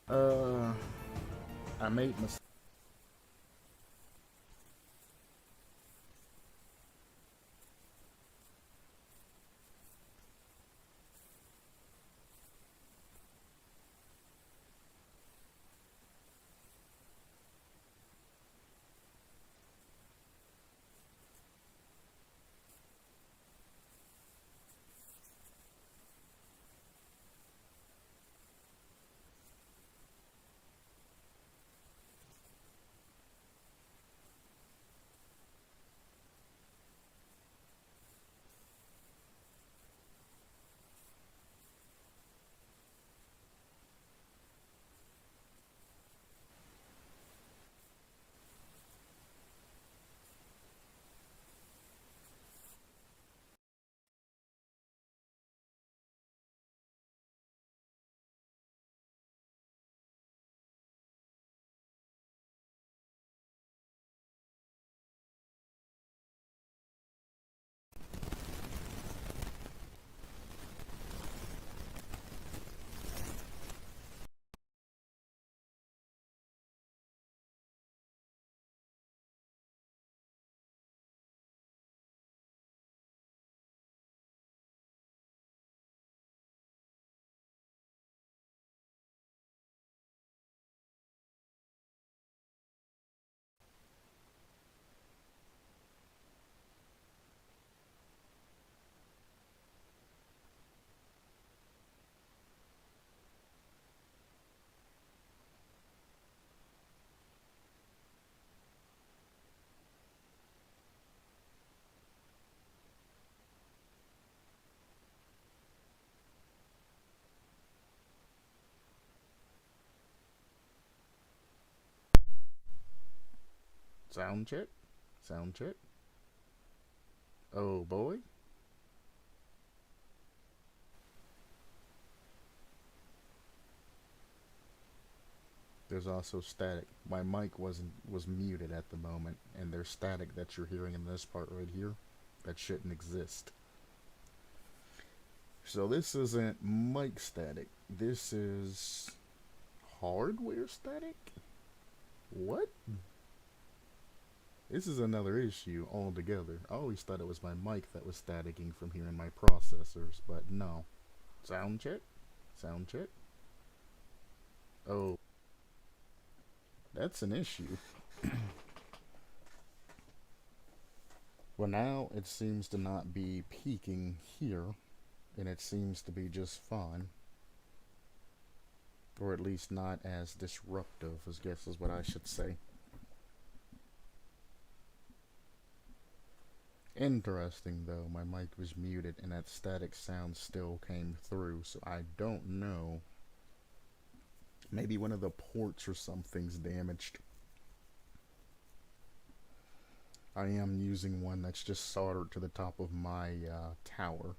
Uh, I made mistakes. Sound check. Sound check. Oh boy. There's also static. My mic was muted at the moment, and there's static that you're hearing in this part right here that shouldn't exist. So this isn't mic static. This is hardware static? What? This is another issue altogether. I always thought it was my mic that was staticking from hearing my processors, but no. Sound check? Sound check? Oh, that's an issue. Well, now it seems to not be peaking here, and it seems to be just fine. Or at least not as disruptive, I guess is what I should say. Interesting though, my mic was muted and that static sound still came through, so I don't know. Maybe one of the ports or something's damaged. I am using one that's just soldered to the top of my tower,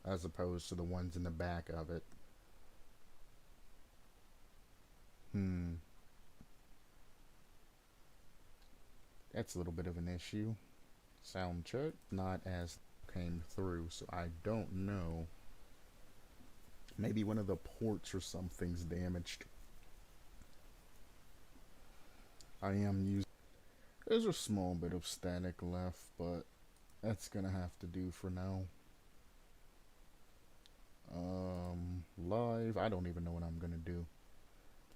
as opposed to the ones in the back of it. Hmm, that's a little bit of an issue. Sound check, not as came through, so I don't know. Maybe one of the ports or something's damaged. I am using. There's a small bit of static left, but that's gonna have to do for now. Live. I don't even know what I'm gonna do.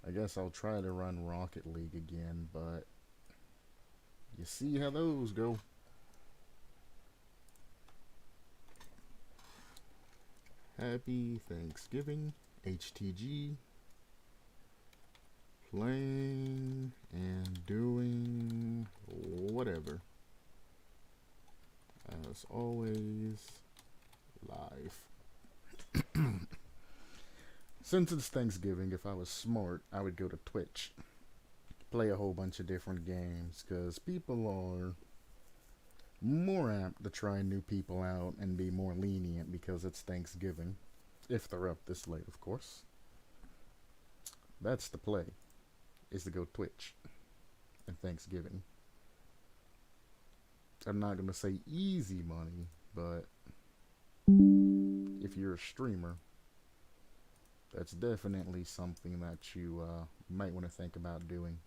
I guess I'll try to run Rocket League again, but you see how those go. Happy Thanksgiving, HTG. Playing and doing whatever. As always, live. Since it's Thanksgiving, if I was smart, I would go to Twitch. Play a whole bunch of different games, because people are more apt to try new people out and be more lenient because it's Thanksgiving. If they're up this late, of course. That's the play, is to go Twitch and Thanksgiving. I'm not going to say easy money, but if you're a streamer, That's definitely something that you might want to think about doing.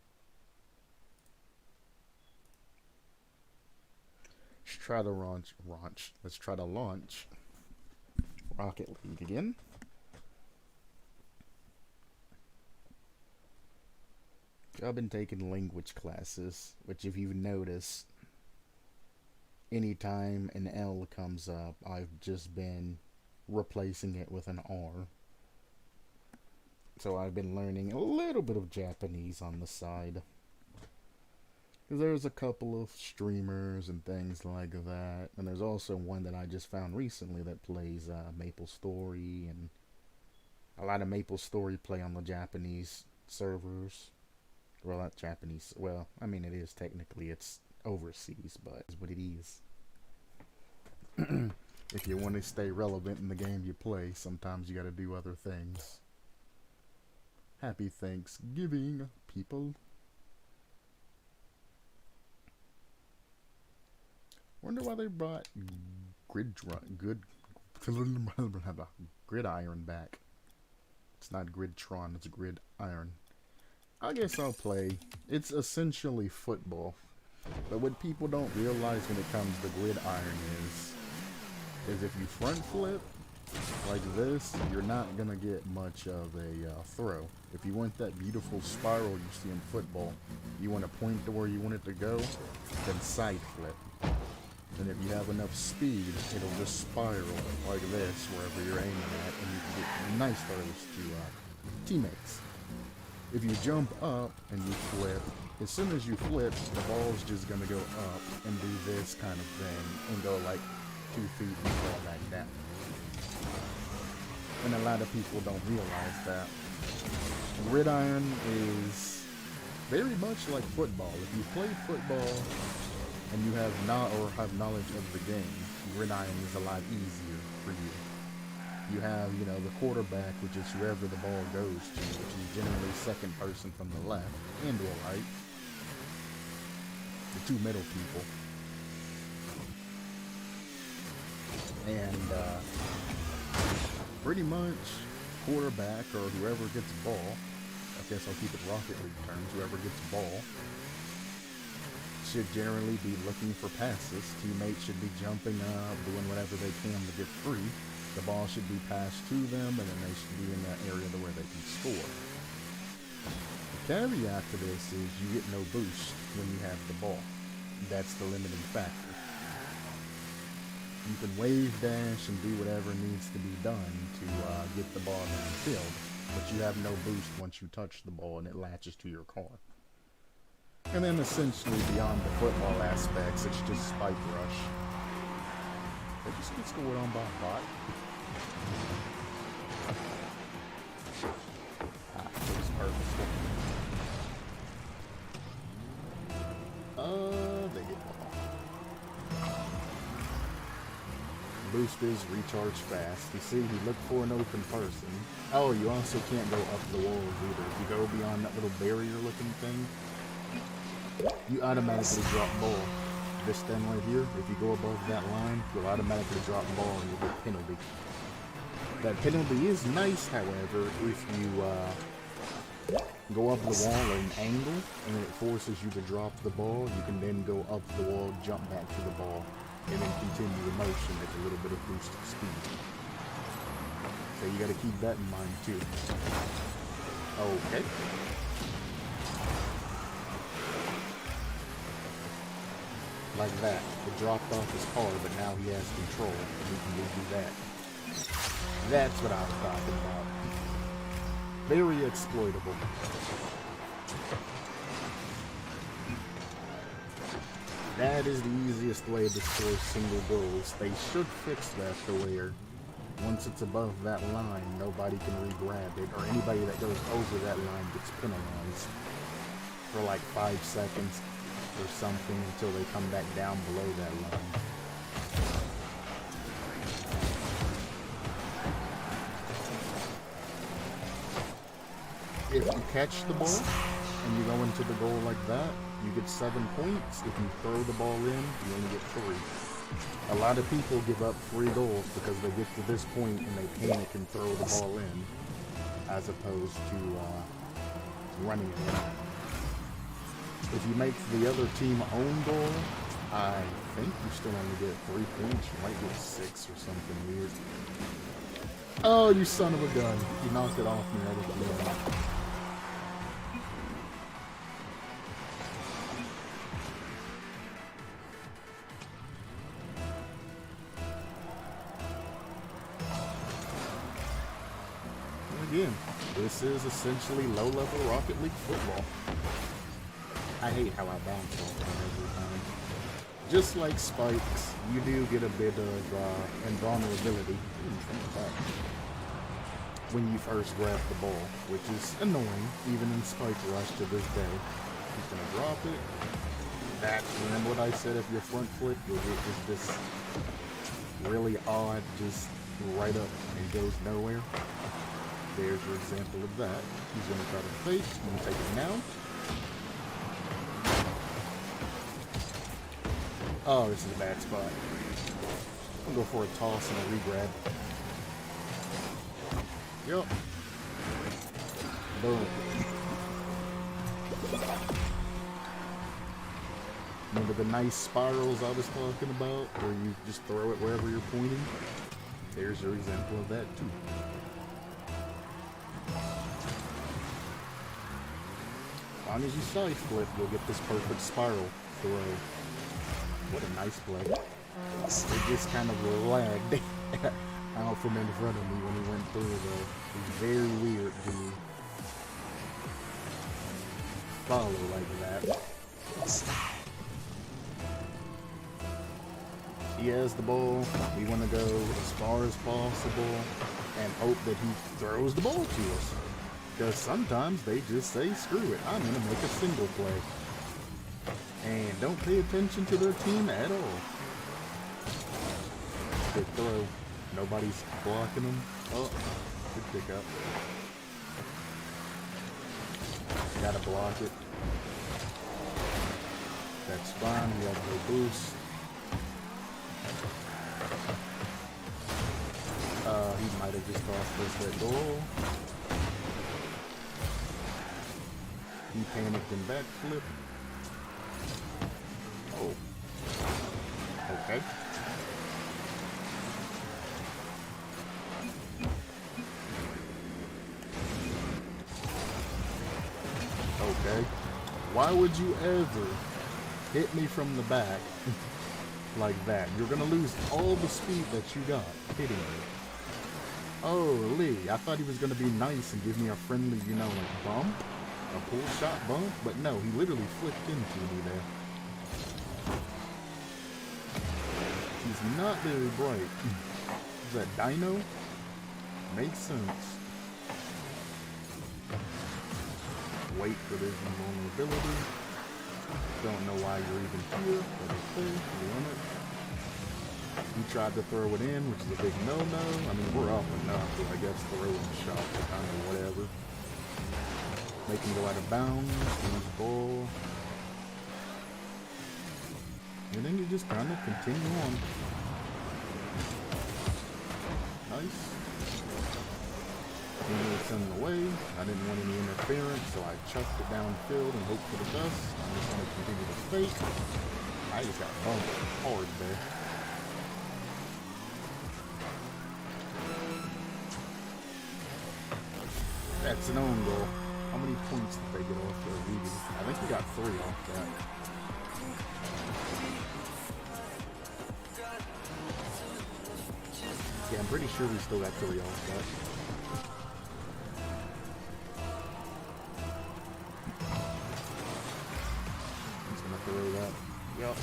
Let's try to Let's try to launch Rocket League again. I've been taking language classes, which if you've noticed, anytime an L comes up, I've just been replacing it with an R. So I've been learning a little bit of Japanese on the side. Because there's a couple of streamers and things like that. And there's also one that I just found recently that plays Maple Story. And a lot of Maple Story play on the Japanese servers. Well, not Japanese. Well, I mean, it is technically. It's overseas, but it's what it is. If you want to stay relevant in the game you play, sometimes you gotta do other things. Happy Thanksgiving, people. Wonder why they brought gridiron back. It's not Gridtron, it's Gridiron. I guess I'll play. It's essentially football. But what people don't realize when it comes to gridiron is if you front flip like this, you're not going to get much of a throw. If you want that beautiful spiral you see in football, you want to point to where you want it to go, then side flip. And if you have enough speed, it'll just spiral like this wherever you're aiming at, and you can get nice throws to teammates. If you jump up and you flip, as soon as you flip, the ball's just going to go up and do this kind of thing and go like 2 feet and fall back down. And a lot of people don't realize that. Gridiron is very much like football. If you play football and you have knowledge of the game, gridiron is a lot easier for you. You have, the quarterback, which is whoever the ball goes to, which is generally second person from the left and or right. The two middle people. And pretty much quarterback or whoever gets the ball, I guess I'll keep it Rocket League terms, whoever gets the ball should generally be looking for passes. Teammates should be jumping up, doing whatever they can to get free. The ball should be passed to them, and then they should be in that area to where they can score. The caveat to this is you get no boost when you have the ball. That's the limiting factor. You can wave dash and do whatever needs to be done to get the ball downfield, but you have no boost once you touch the ball and it latches to your car. And then essentially beyond the football aspects, it's just spike rush. They just get scored on by a bot. It was perfect. They get ball. Boost is recharge fast. You see, you look for an open person. Oh, you also can't go up the walls either. If you go beyond that little barrier looking thing, you automatically drop ball. This thing right here, if you go above that line, you'll automatically drop ball and you'll get a penalty. That penalty is nice, however, if you go up the wall at an angle and it forces you to drop the ball, you can then go up the wall, jump back to the ball, and then continue the motion with a little bit of boosted speed. So you gotta keep that in mind too. Okay. Like that. It dropped off his car, but now he has control, and he can do that. That's what I was talking about. Very exploitable. That is the easiest way to score single goals. They should fix that to where once it's above that line, nobody can re-grab it, or anybody that goes over that line gets penalized for like 5 seconds or something until they come back down below that line. If you catch the ball and you go into the goal like that, you get 7 points. If you throw the ball in, you only get 3. A lot of people give up 3 goals because they get to this point and they panic and throw the ball in. as opposed to running it in. If you make the other team own goal, I think you still only get 3 points. You might get 6 or something weird. Oh, you son of a gun. You knocked it off me right at the end. Again, this is essentially low-level Rocket League football. I hate how I bounce off them every time. Just like spikes, you do get a bit of invulnerability when you first grab the ball, which is annoying, even in Spike Rush to this day. He's gonna drop it. Remember what I said, if your front flip, you'll get this really odd, just right up and goes nowhere. There's your example of that. He's going to try to fake. I'm going to take it now. Oh, this is a bad spot. I'm going to go for a toss and a re-grab. Yup. Boom. Remember the nice spirals I was talking about, where you just throw it wherever you're pointing? There's your example of that too. As long as you side flip, you'll get this perfect spiral throw. What a nice play. It just kind of lagged out from in front of me when he went through though. It was very weird to follow like that. He has the ball. We want to go as far as possible and hope that he throws the ball to us. Because sometimes they just say, screw it, I'm going to make a single play. And don't pay attention to their team at all. Good throw. Nobody's blocking them. Oh, good pick up. Gotta block it. That's fine, we have no boost. He might have just lost us that goal. He panicked and backflip. Oh. Okay. Okay. Why would you ever hit me from the back like that? You're gonna lose all the speed that you got hitting me. Oh, Lee, I thought he was gonna be nice and give me a friendly, you know, like bump. A pull shot bump, but no, he literally flipped into me there. He's not very bright. Is that Dino? Makes sense. Wait for this invulnerability. Don't know why you're even here, but okay, doing it. He tried to throw it in, which is a big no-no. I mean, we're up enough, but I guess throwing shots are kind of whatever. Make him go out of bounds, lose ball. And then you just kind of continue on. Nice. He was in the way. I didn't want any interference, so I chucked it downfield and hoped for the best. I'm just going to continue to fake. I just got bumped hard there. That's an own goal. How many points did they get off their lead? I think we got 3 off that. Yeah, I'm pretty sure we still got 3 off that. He's gonna throw that. Yup.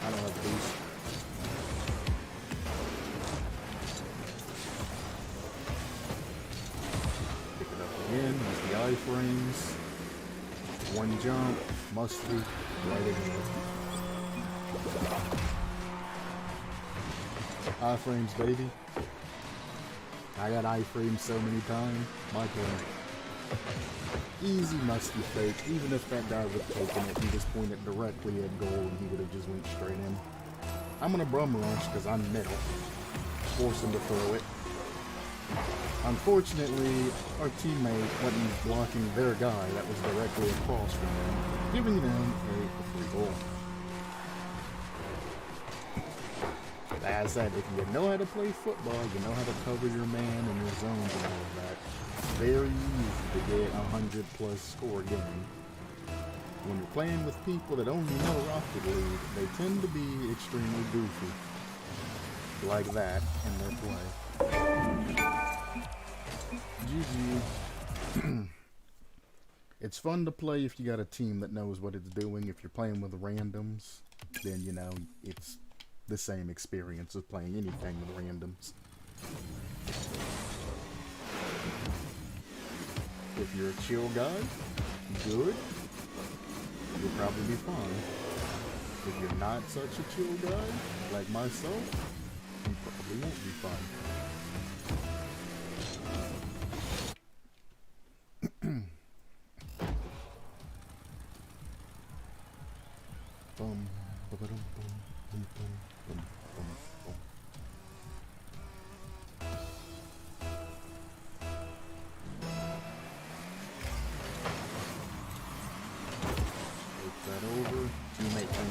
I don't have boost. Again, use the iframes. One jump, must be right in there. Iframes, baby. I got iframes so many times. My turn. Easy musty fake. Even if that guy was taking it, he just pointed directly at goal and he would have just went straight in. I'm gonna brum rush because I'm middle. Force him to throw it. Unfortunately, our teammate wasn't blocking their guy that was directly across from them, giving them a free goal. As I said, if you know how to play football, you know how to cover your man and your zones and all of that, it's very easy to get a 100+ score game. When you're playing with people that only know Rocket League, they tend to be extremely goofy. Like that in their play. GG. It's fun to play if you got a team that knows what it's doing. If you're playing with randoms, then you know it's the same experience as playing anything with randoms. If you're a chill guy, good, you'll probably be fine. If you're not such a chill guy, like myself, you probably won't be fine.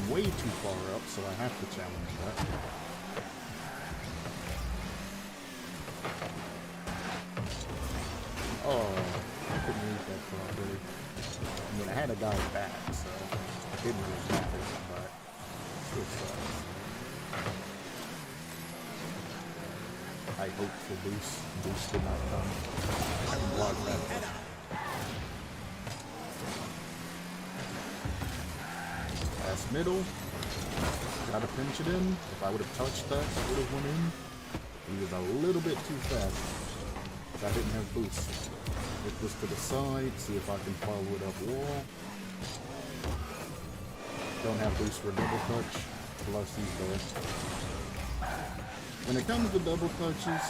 Way too far up, so I have to challenge that. Oh, I couldn't read that properly. I mean, I had a guy back, so it didn't really matter, but still sucks. I hope for boost. Boost did not come. I can block that. Middle, gotta pinch it in. If I would have touched that, I would have went in. He was a little bit too fast. I didn't have boost. Get this to the side, see if I can follow it up wall. Don't have boost for double touch, plus he's there. When it comes to double touches,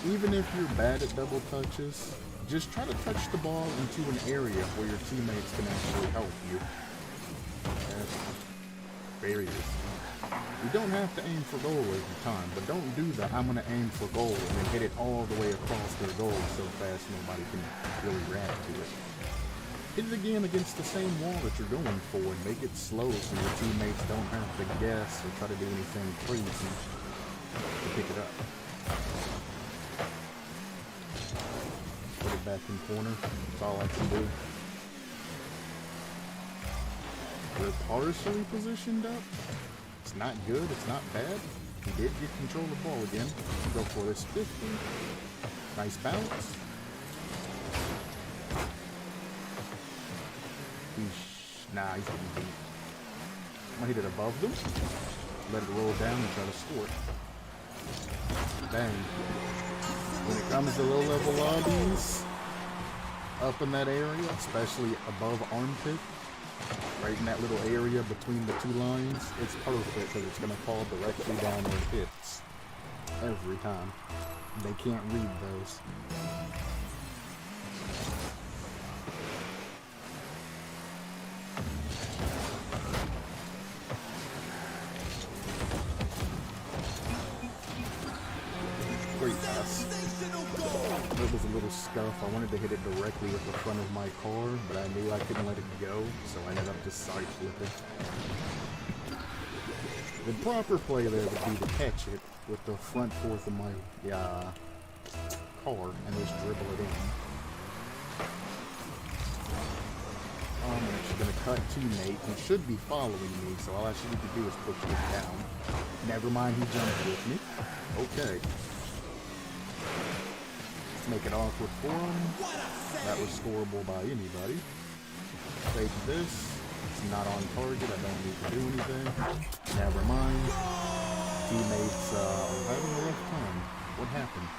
even if you're bad at double touches, just try to touch the ball into an area where your teammates can actually help you. Barriers. You don't have to aim for goal every time, but don't do the I'm gonna aim for goal and then hit it all the way across their goal so fast nobody can really react to it. Hit it again against the same wall that you're going for and make it slow so your teammates don't have to guess or try to do anything crazy to pick it up. Put it back in corner. That's all I can do. We're partially positioned up. It's not good, it's not bad. He did get control of the ball again. Go for this 50. Nice bounce. Nah, he's getting beat. I'm gonna hit it above them. Let it roll down and try to score it. Bang. When it comes to low-level lobbies, up in that area, especially above armpit, right in that little area between the two lines, it's perfect because it's going to fall directly down their hits. Every time. They can't read those. Great pass. It was a little scuff. I wanted to hit it directly at the front of my car, but I knew I couldn't let it go, so I ended up just side flipping. The proper play there would be to catch it with the front fourth of my car and just dribble it in. I'm actually going to cut teammate who should be following me, so all I should need to do is push him down. Never mind, he jumped with me. Okay. Make it awkward for him. That was scoreable by anybody. Fake this. It's not on target. I don't need to do anything. Never mind. Teammates are having a rough time. What happened?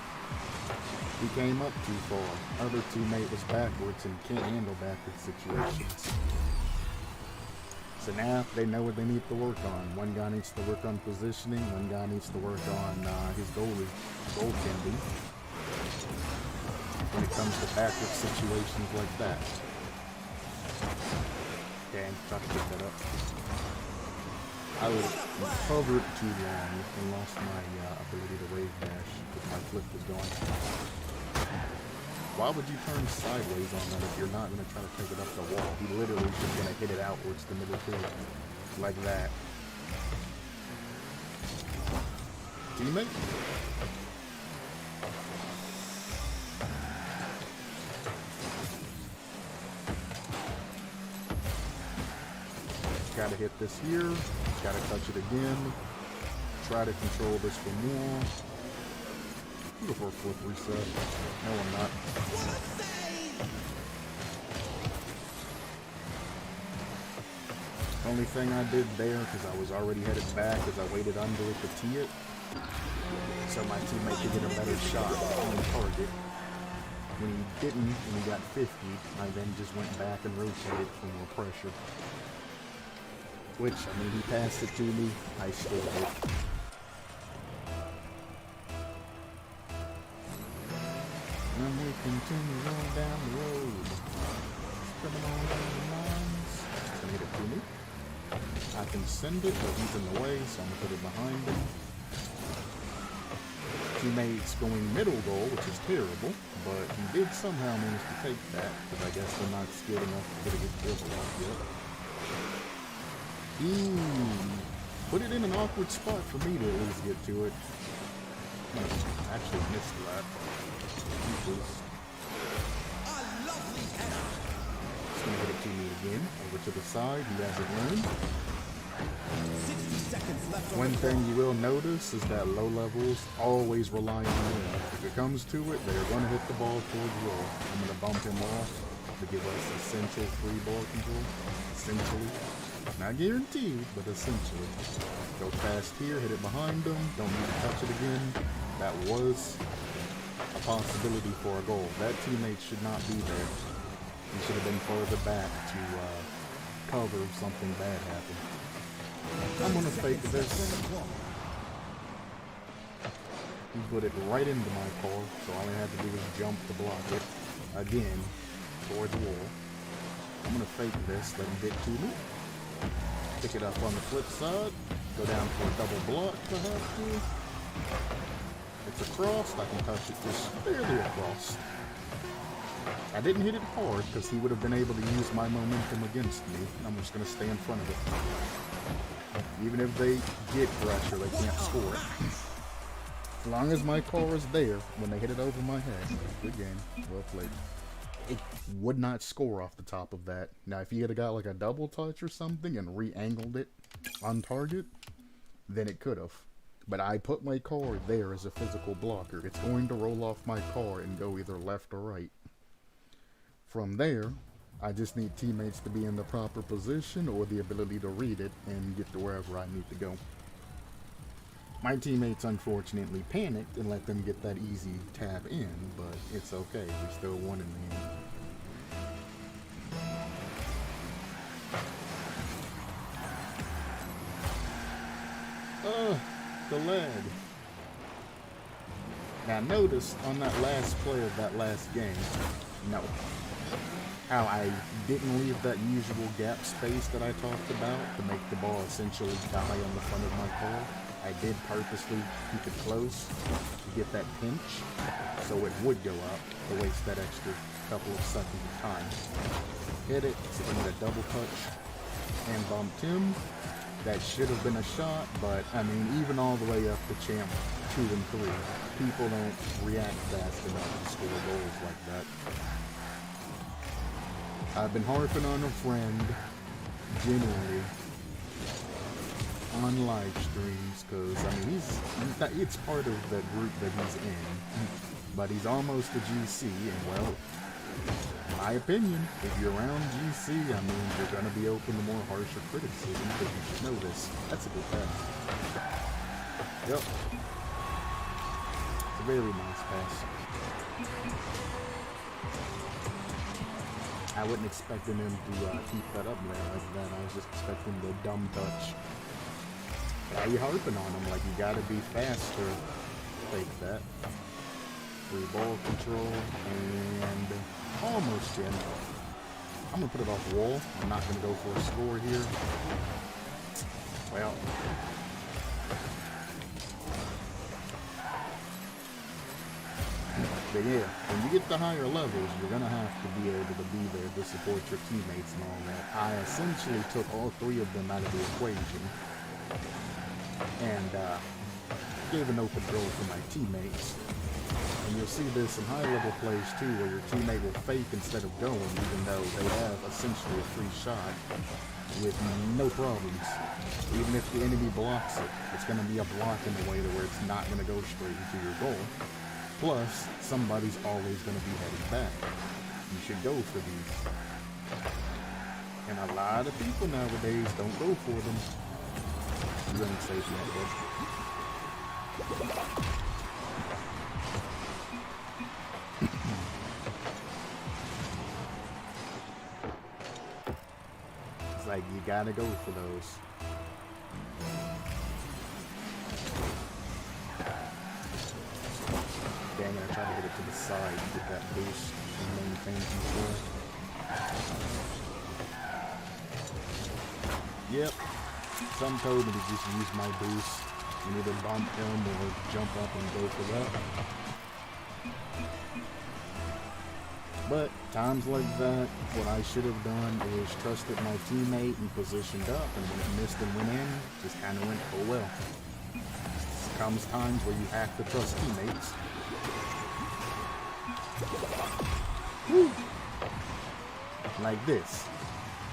He came up too far. Other teammate was backwards and can't handle backward situations. So now they know what they need to work on. One guy needs to work on positioning. One guy needs to work on his goaltending. When it comes to backward situations like that. Okay, try to pick that up. I was hovered too long and lost my ability to wave dash because my flip was going. Why would you turn sideways on that if you're not going to try to take it up the wall? He literally is just going to hit it outwards the middle too. Like that. Teammate? Gotta hit this here. Gotta touch it again. Try to control this for more. Go for a flip reset. No, I'm not. Only thing I did there, because I was already headed back, is I waited under it to tee it. So my teammate could get a better shot on the target. When he didn't, and he got 50, I then just went back and rotated for more pressure. Which, I mean, he passed it to me, I scored it. And we continue on down the road. Coming on down the lines. It's gonna hit it to me. I can send it, but he's in the way, so I'm gonna put it behind him. Teammates going middle goal, which is terrible, but he did somehow manage to take that, because I guess they're not skilled enough to get a good dribble off yet. Put it in an awkward spot for me to at least get to it. Actually missed that. Just gonna hit it to me again. Over to the side. He hasn't learned. 60 seconds left. One thing you will notice is that low levels always rely on wind. If it comes to it, they're gonna hit the ball towards roll. I'm gonna bump him off to give us essential free ball control. Essentially. Not guaranteed, but essentially. Go fast here, hit it behind them, don't need to touch it again. That was a possibility for a goal. That teammate should not be there. He should have been further back to cover if something bad happened. I'm gonna fake this. He put it right into my car, so all I had to do was jump to block it again toward the wall. I'm gonna fake this, let him get to me. Pick it up on the flip side. Go down for a double block if I have to. It's across. I can touch it just barely across. I didn't hit it hard because he would have been able to use my momentum against me. I'm just going to stay in front of it. Even if they get pressure, they can't score it. As long as my car is there when they hit it over my head. Good game. Well played. It would not score off the top of that. Now, if he had got like a double touch or something and re-angled it on target, then it could have. But I put my car there as a physical blocker. It's going to roll off my car and go either left or right. From there, I just need teammates to be in the proper position or the ability to read it and get to wherever I need to go. My teammates unfortunately panicked and let them get that easy tap in, but it's okay. We still won in the end. The lag. Now notice on that last play of that last game, how I didn't leave that usual gap space that I talked about to make the ball essentially die on the front of my car. I did purposely keep it close to get that pinch so it would go up to waste that extra couple of seconds of time. Hit it, spin a double touch, and bumped him. That should have been a shot, but I mean, even all the way up to champ 2 and 3, people don't react fast enough to score goals like that. I've been harping on a friend, generally, on live streams, because, I mean, it's part of the group that he's in, but he's almost a GC, and well, in my opinion, if you're around GC, I mean, you're going to be open to more harsher criticism, because you should know this. That's a good pass. Yep. It's a very nice pass. I wasn't expecting him to keep that up there like that. I was just expecting the dumb touch. Why are you harping on him? Like, you gotta be faster. Take that. Free ball control, and almost in. I'm gonna put it off the wall. I'm not gonna go for a score here. Well, but yeah, when you get to higher levels, you're gonna have to be able to be there to support your teammates and all that. I essentially took all three of them out of the equation and gave an open goal for my teammates. And you'll see this in high level plays too, where your teammate will fake instead of going, even though they have essentially a free shot with no problems. Even if the enemy blocks it, it's going to be a block in a way to where it's not going to go straight into your goal. Plus, somebody's always going to be heading back. You should go for these. And a lot of people nowadays don't go for them. You ain't safe yet, bud. It's like you gotta go for those. Dang it, I tried to hit it to the side and get that boost and maintain control. Yep. Some told me to just use my boost and either bump him or jump up and go for that. But times like that, what I should have done is trusted my teammate and positioned up, and when it missed and went in, just kind of went, oh well. Comes times where you have to trust teammates. Woo. Like this.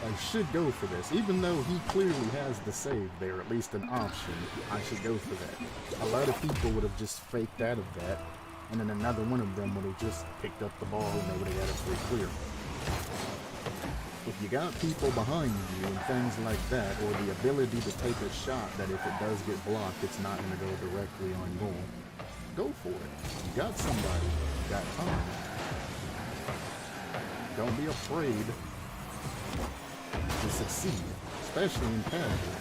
I should go for this. Even though he clearly has the save there, at least an option, I should go for that. A lot of people would have just faked out of that, and then another one of them would have just picked up the ball and they would have got it free clear. If you got people behind you and things like that, or the ability to take a shot that if it does get blocked, it's not going to go directly on goal, go for it. You got somebody. You got time. Don't be afraid to succeed, especially in casual.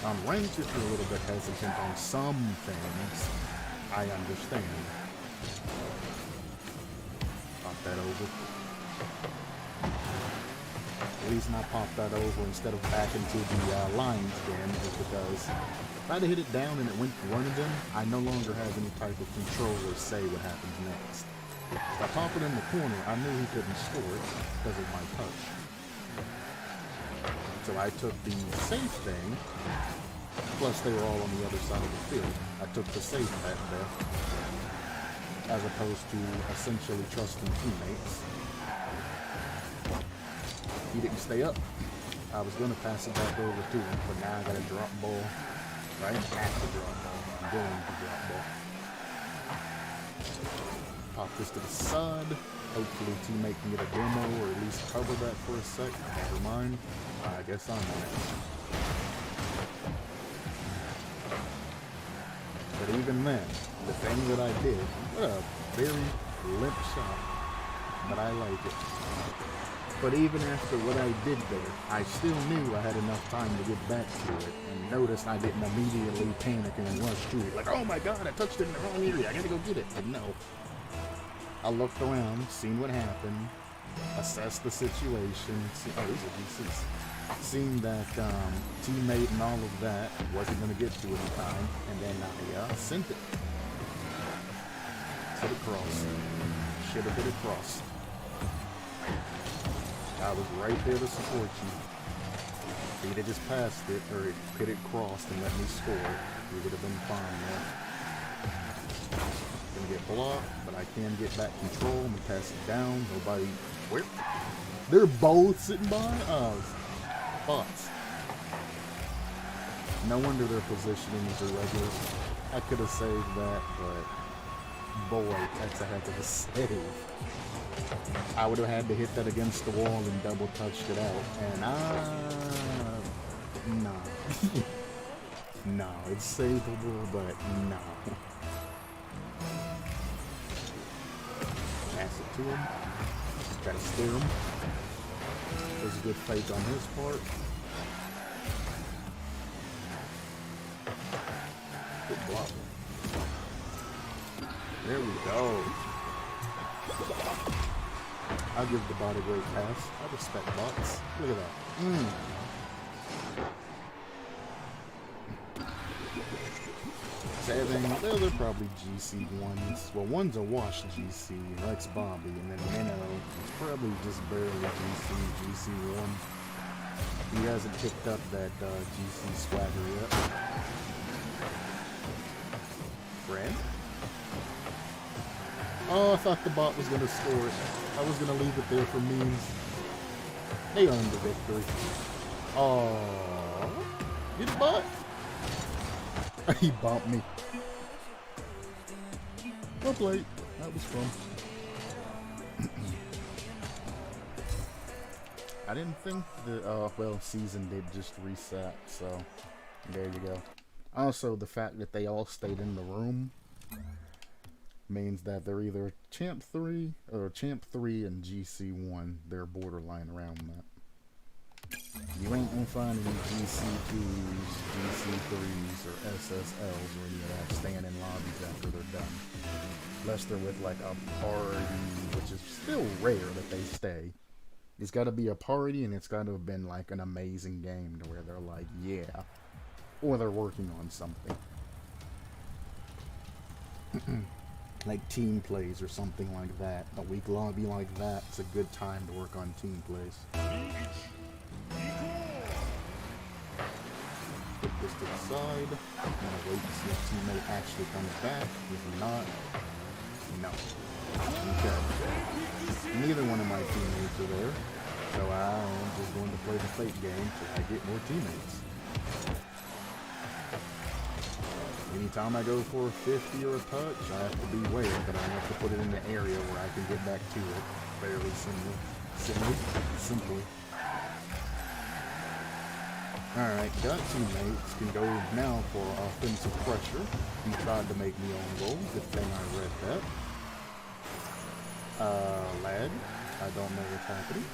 On ranked, if you're a little bit hesitant on some things, I understand. Pop that over. The reason I popped that over instead of back into the lines then is because if I'd hit it down and it went to one of them, I no longer have any type of control or say what happens next. If I pop it in the corner, I knew he couldn't score it because of my touch. So I took the safe thing, plus they were all on the other side of the field. I took the safe bet there, as opposed to essentially trusting teammates. He didn't stay up. I was going to pass it back over to him, but now I got a drop ball. Right? At the drop ball. I'm going to drop ball. Pop this to the side. Hopefully teammate can get a demo or at least cover that for a sec. Never mind. I guess I'm on it. But even then, the thing that I did, what a very limp shot. But I like it. But even after what I did there, I still knew I had enough time to get back to it. And notice I didn't immediately panic and rush to it. Like, oh my god, I touched it in the wrong area. I gotta go get it. But no. I looked around, seen what happened, assessed the situation. Oh, these are DCs. Seen that teammate and all of that wasn't going to get to it in time. And then I sent it. Hit it cross. Should have hit it cross. I was right there to support you. If he'd have just passed it, or hit it crossed and let me score, we would have been fine there. Gonna get blocked, but I can get back control and pass it down. Nobody. Where? They're both sitting by? Oh, bots. No wonder their positioning is irregular. I could have saved that, but boy, that's a heck of a save. I would have had to hit that against the wall and double touched it out. And no. No, it's savable, but no. Pass it to him. Gotta steer him. There's a good fake on his part. Good block. There we go. I'll give the bot a great pass. I respect bots. Look at that. 7. Well, they're probably GC ones. Well, one's a wash GC, Rex Bobby, and then Minnow is probably just barely GC1. He hasn't picked up that GC swagger yet. Friend? Oh, I thought the bot was gonna score it. I was gonna leave it there for memes. They earned the victory. Oh, get the bot. He bumped me. Well played. That was fun. I didn't think the well, season did just reset, so there you go. Also, the fact that they all stayed in the room means that they're either Champ 3 or Champ 3 and GC1. They're borderline around that. You ain't gonna find any GC2s, GC3s, or SSLs or any of that staying in lobbies after they're done. Unless they're with like a party, which is still rare that they stay. It's gotta be a party and it's gotta have been like an amazing game to where they're like, yeah. Or they're working on something. Like team plays or something like that. A week lobby like that, it's a good time to work on team plays. Put this to the side. I'm gonna wait to see if teammate actually comes back. If not, no. Okay. Neither one of my teammates are there, so I'm just going to play the fake game till I get more teammates. Anytime I go for a 50 or a touch, I have to beware that I have to put it in the area where I can get back to it fairly simply. Alright, got teammates. Can go now for offensive pressure. He tried to make me on goal. Good thing I read that. Lag. I don't know what's happening.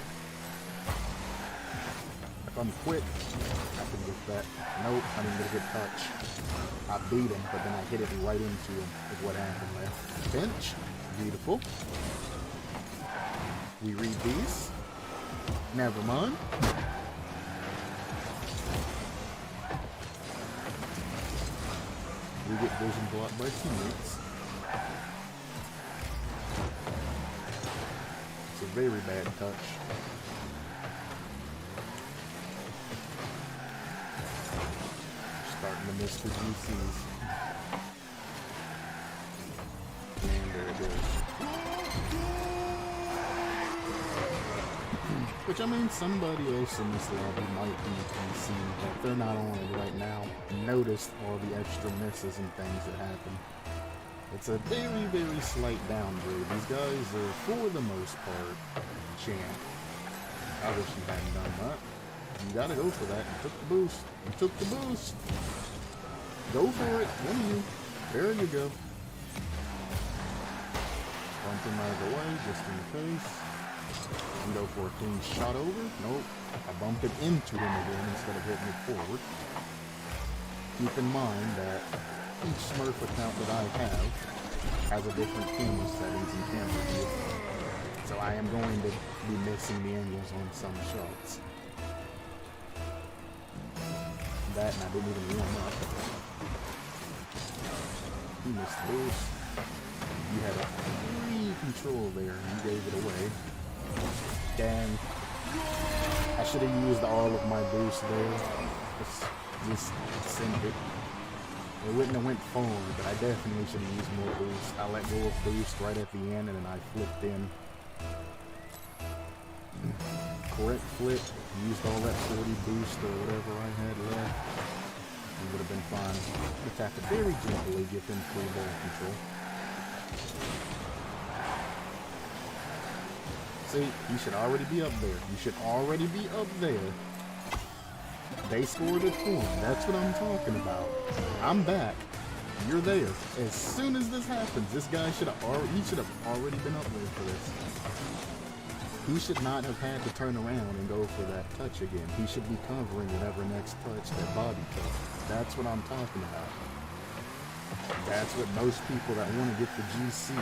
If I'm quick, I can get that. Nope, I didn't get a good touch. I beat him, but then I hit it right into him, is what happened there. Pinch. Beautiful. We read these. Never mind. We get vision blocked by teammates. It's a very bad touch. Starting to miss the GCs. And there it goes. Which, I mean, somebody else in this lobby might be GC, but they're not on it right now. Noticed all the extra misses and things that happen. It's a very, very slight downgrade. These guys are, for the most part, champ. I wish you hadn't done that. You gotta go for that. You took the boost. You took the boost. Go for it. One of you. There you go. Bump him out of the way, just in case. And go for a clean shot over. Nope. I bumped it into him again instead of hitting it forward. Keep in mind that each Smurf account that I have has a different camera settings and camera view. So I am going to be missing the angles on some shots. That, and I didn't even warm up. He missed the boost. You had a free control there, and you gave it away. Dang. I should have used all of my boost there. Just send it. It wouldn't have went forward, but I definitely should have used more boost. I let go of boost right at the end, and then I flipped in. Correct flip. Used all that 40 boost or whatever I had left. It would have been fine. Just have to very gently give him free ball control. See, you should already be up there. You should already be up there. They scored a point. That's what I'm talking about. I'm back. You're there. As soon as this happens, this guy should have already been up there for this. He should not have had to turn around and go for that touch again. He should be covering whatever next touch that Bobby took. That's what I'm talking about. That's what most people that want to get the GC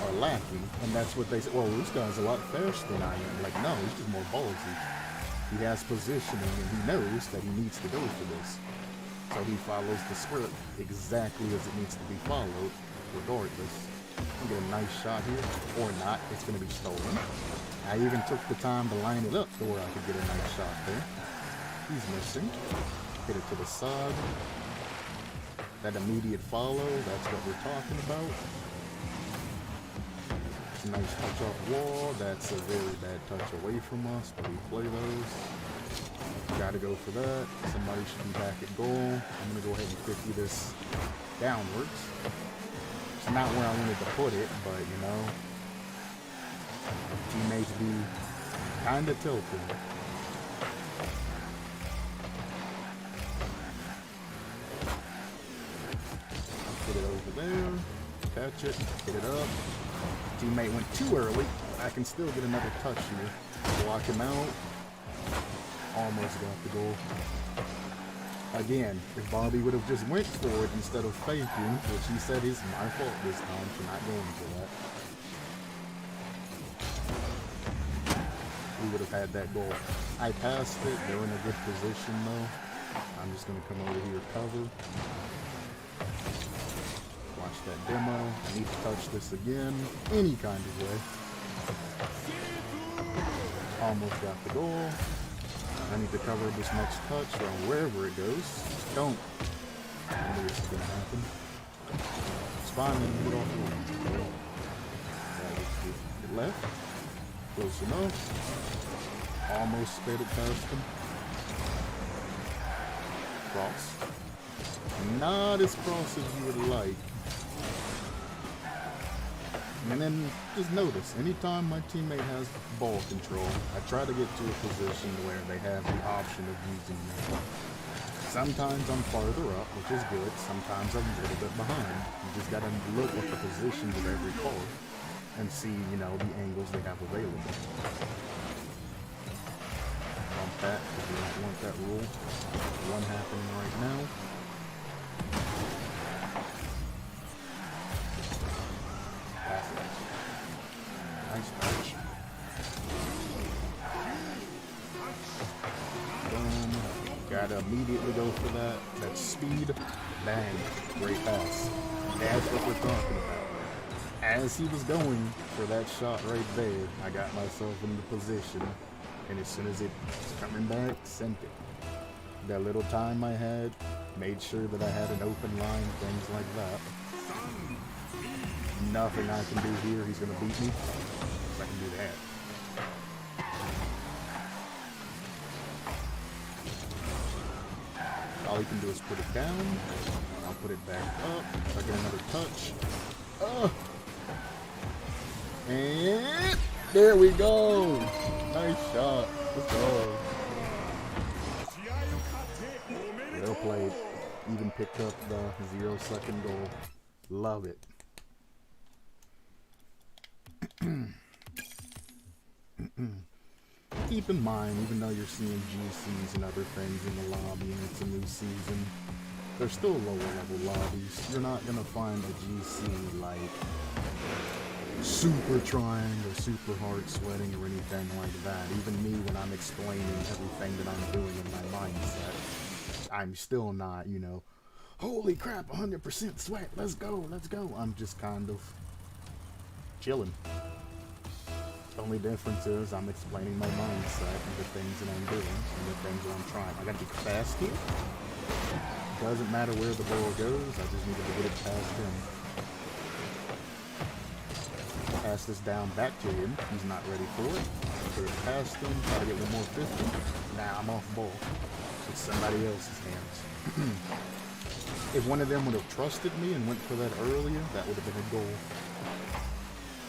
are lacking, and that's what they say. Well, this guy's a lot faster than I am. Like, no, he's just more ballsy. He has positioning, and he knows that he needs to go for this. So he follows the script exactly as it needs to be followed, regardless. You get a nice shot here, or not, it's going to be stolen. I even took the time to line it up to where I could get a nice shot there. He's missing. Hit it to the side. That immediate follow, that's what we're talking about. It's a nice touch off wall. That's a very bad touch away from us, but we play those. Gotta go for that. Somebody should be back at goal. I'm gonna go ahead and 50 this downwards. It's not where I wanted to put it, but you know, teammates be kinda tilted. Put it over there, catch it, hit it up. Teammate went too early. I can still get another touch here. Block him out. Almost got the goal. Again, if Bobby would have just went for it instead of faking, which he said is my fault this time for not going for that, we would have had that goal. I passed it. They're in a good position though. I'm just going to come over here, cover. Watch that demo. I need to touch this again, any kind of way. Almost got the goal. I need to cover this next touch or wherever it goes. Don't. I knew this was going to happen. It's fine, then get off the line. It left. Close enough. Almost sped it past him. Cross. Not as cross as you would like. And then just notice, anytime my teammate has ball control, I try to get to a position where they have the option of using me. Sometimes I'm farther up, which is good. Sometimes I'm a little bit behind. You just gotta look at the positions of every card and see, you know, the angles they have available. Bump that, because we don't want that rule. One happening right now. Nice touch. Boom. Gotta immediately go for that. That's speed. Bang. Great pass. That's what we're talking about. As he was going for that shot right there, I got myself in the position. And as soon as it was coming back, sent it. That little time I had, made sure that I had an open line, things like that. Nothing I can do here. He's going to beat me. If I can do that. All he can do is put it down. I'll put it back up. If I get another touch. And there we go. Nice shot. Let's go. Well played. Even picked up the 0-second goal. Love it. Keep in mind, even though you're seeing GCs and other things in the lobby and it's a new season, there's still lower level lobbies. You're not gonna find a GC like super trying or super hard sweating or anything like that. Even me, when I'm explaining everything that I'm doing in my mindset, I'm still not, you know, holy crap, 100% sweat, let's go, let's go. I'm just kind of chilling. The only difference is I'm explaining my mindset and the things that I'm doing and the things that I'm trying. I gotta be fast here. Doesn't matter where the ball goes, I just need to get it past him. Pass this down back to him. He's not ready for it. Put it past him, try to get one more 50. Now I'm off ball. It's somebody else's hands. If one of them would have trusted me and went for that earlier, that would have been a goal.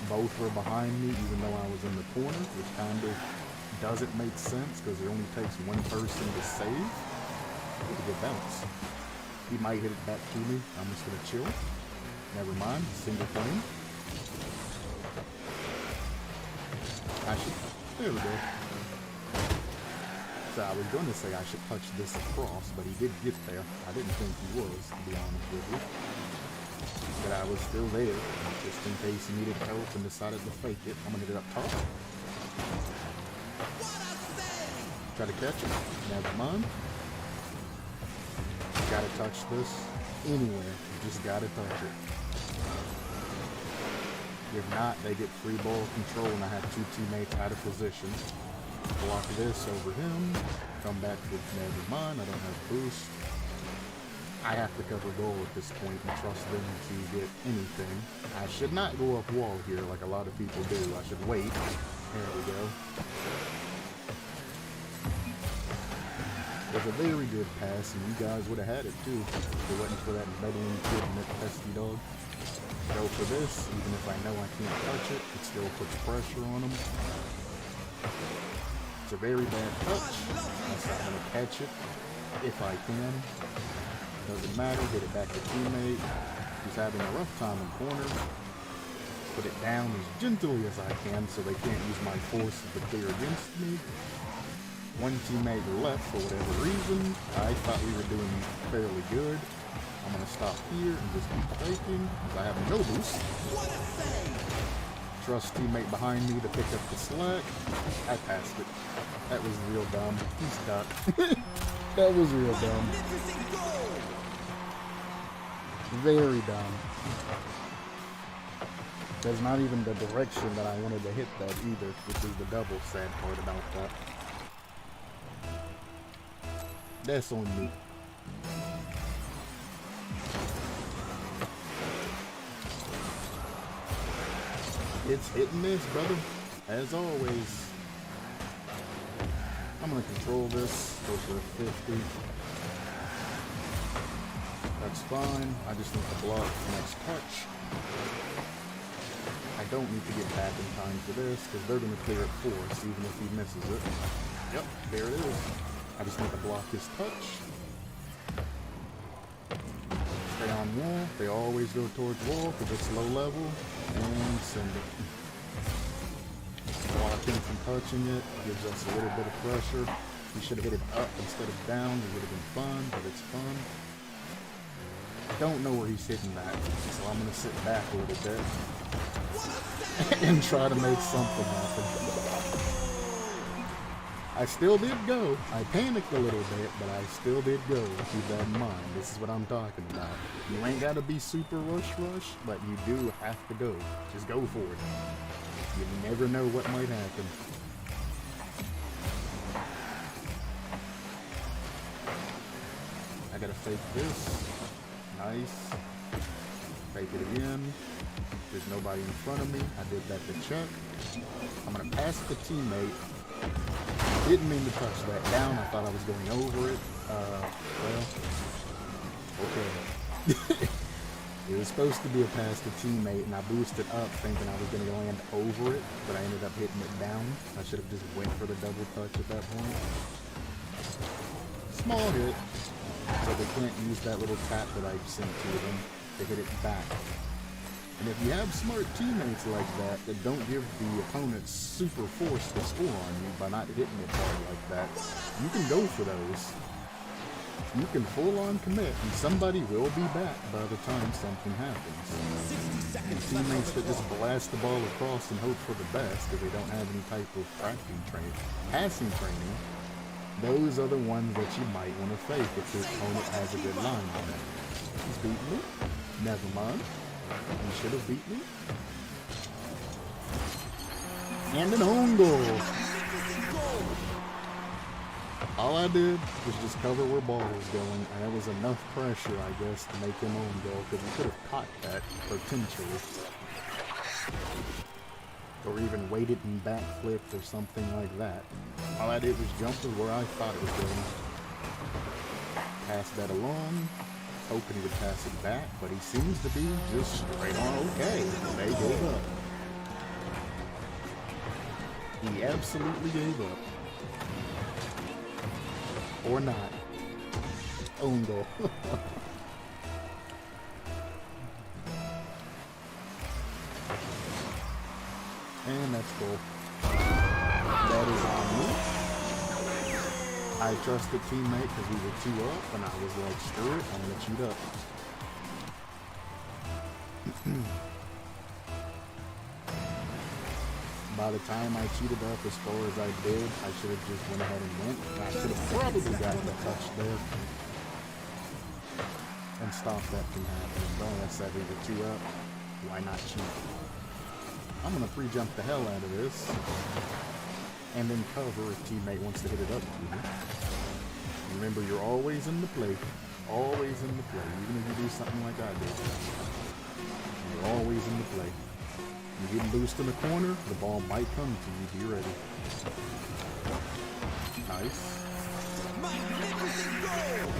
Both were behind me, even though I was in the corner, which kind of doesn't make sense because it only takes one person to save. It's a good bounce. He might hit it back to me. I'm just going to chill. Never mind. Single plane. There we go. So I was going to say I should touch this across, but he did get there. I didn't think he was, to be honest with you. But I was still there, just in case he needed help and decided to fake it. I'm going to get up top. Try to catch him. Never mind. You gotta touch this anywhere. You just gotta touch it. If not, they get free ball control, and I have two teammates out of position. Block this over him. Come back with never mind. I don't have boost. I have to cover goal at this point and trust them to get anything. I should not go up wall here like a lot of people do. I should wait. There we go. It was a very good pass, and you guys would have had it too if it wasn't for that meddling kid and that pesky dog. Go for this, even if I know I can't touch it, it still puts pressure on them. It's a very bad touch. I'm going to catch it if I can. Doesn't matter, get it back to teammate. He's having a rough time in corners. Put it down as gently as I can so they can't use my force to clear against me. One teammate left for whatever reason. I thought we were doing fairly good. I'm going to stop here and just keep faking because I have no boost. Trust teammate behind me to pick up the slack. I passed it. That was real dumb. He's stuck. That was real dumb. Very dumb. That's not even the direction that I wanted to hit that either, which is the double sad part about that. That's on me. It's hit and miss, brother. As always. I'm gonna control this. Go for a 50. That's fine. I just need to block the next touch. I don't need to get back in time for this because they're gonna clear it for us even if he misses it. Yep, there it is. I just need to block his touch. Stay on wall. They always go towards wall because it's low level. And send it. Blocking from touching it gives us a little bit of pressure. We should have hit it up instead of down. It would have been fun, but it's fun. Don't know where he's hitting that, so I'm going to sit back a little bit and try to make something happen. I still did go. I panicked a little bit, but I still did go. Keep that in mind. This is what I'm talking about. You ain't got to be super rush, but you do have to go. Just go for it. You never know what might happen. I gotta fake this. Nice. Fake it again. There's nobody in front of me. I did that to check. I'm gonna pass the teammate. Didn't mean to touch that down. I thought I was going over it. Well, okay. It was supposed to be a pass to teammate, and I boosted up thinking I was going to land over it, but I ended up hitting it down. I should have just went for the double touch at that point. Small hit, so they can't use that little tap that I sent to them to hit it back. And if you have smart teammates like that don't give the opponent super force to score on you by not hitting it hard like that, you can go for those. You can full-on commit, and somebody will be back by the time something happens. And teammates that just blast the ball across and hope for the best because they don't have any type of passing training, those are the ones that you might want to fake if your opponent has a good line on it. He's beating me? Never mind. He should have beat me. And an own goal. All I did was just cover where ball was going, and there was enough pressure, I guess, to make him own goal, because he could have caught that, potentially. Or even waited and backflipped or something like that. All I did was jump to where I thought it was going. Pass that along, hoping he would pass it back, but he seems to be just straight on okay. They gave up. He absolutely gave up. Or not. Own goal. And that's goal. That is on me. I trusted teammate because we were 2 up, and I was like, screw it, I'm gonna cheat up. By the time I cheated up as far as I did, I should have just went ahead and went. I should have probably gotten a touch there. and stop that from happening. Don't let that either two up. Why not cheat? I'm gonna pre-jump the hell out of this, and then cover if teammate wants to hit it up to me. Remember, you're always in the play. Always in the play. Even if you do something like I did. You're always in the play. You get loosed in the corner, the ball might come to you. Be ready. Nice. Magnificent goal!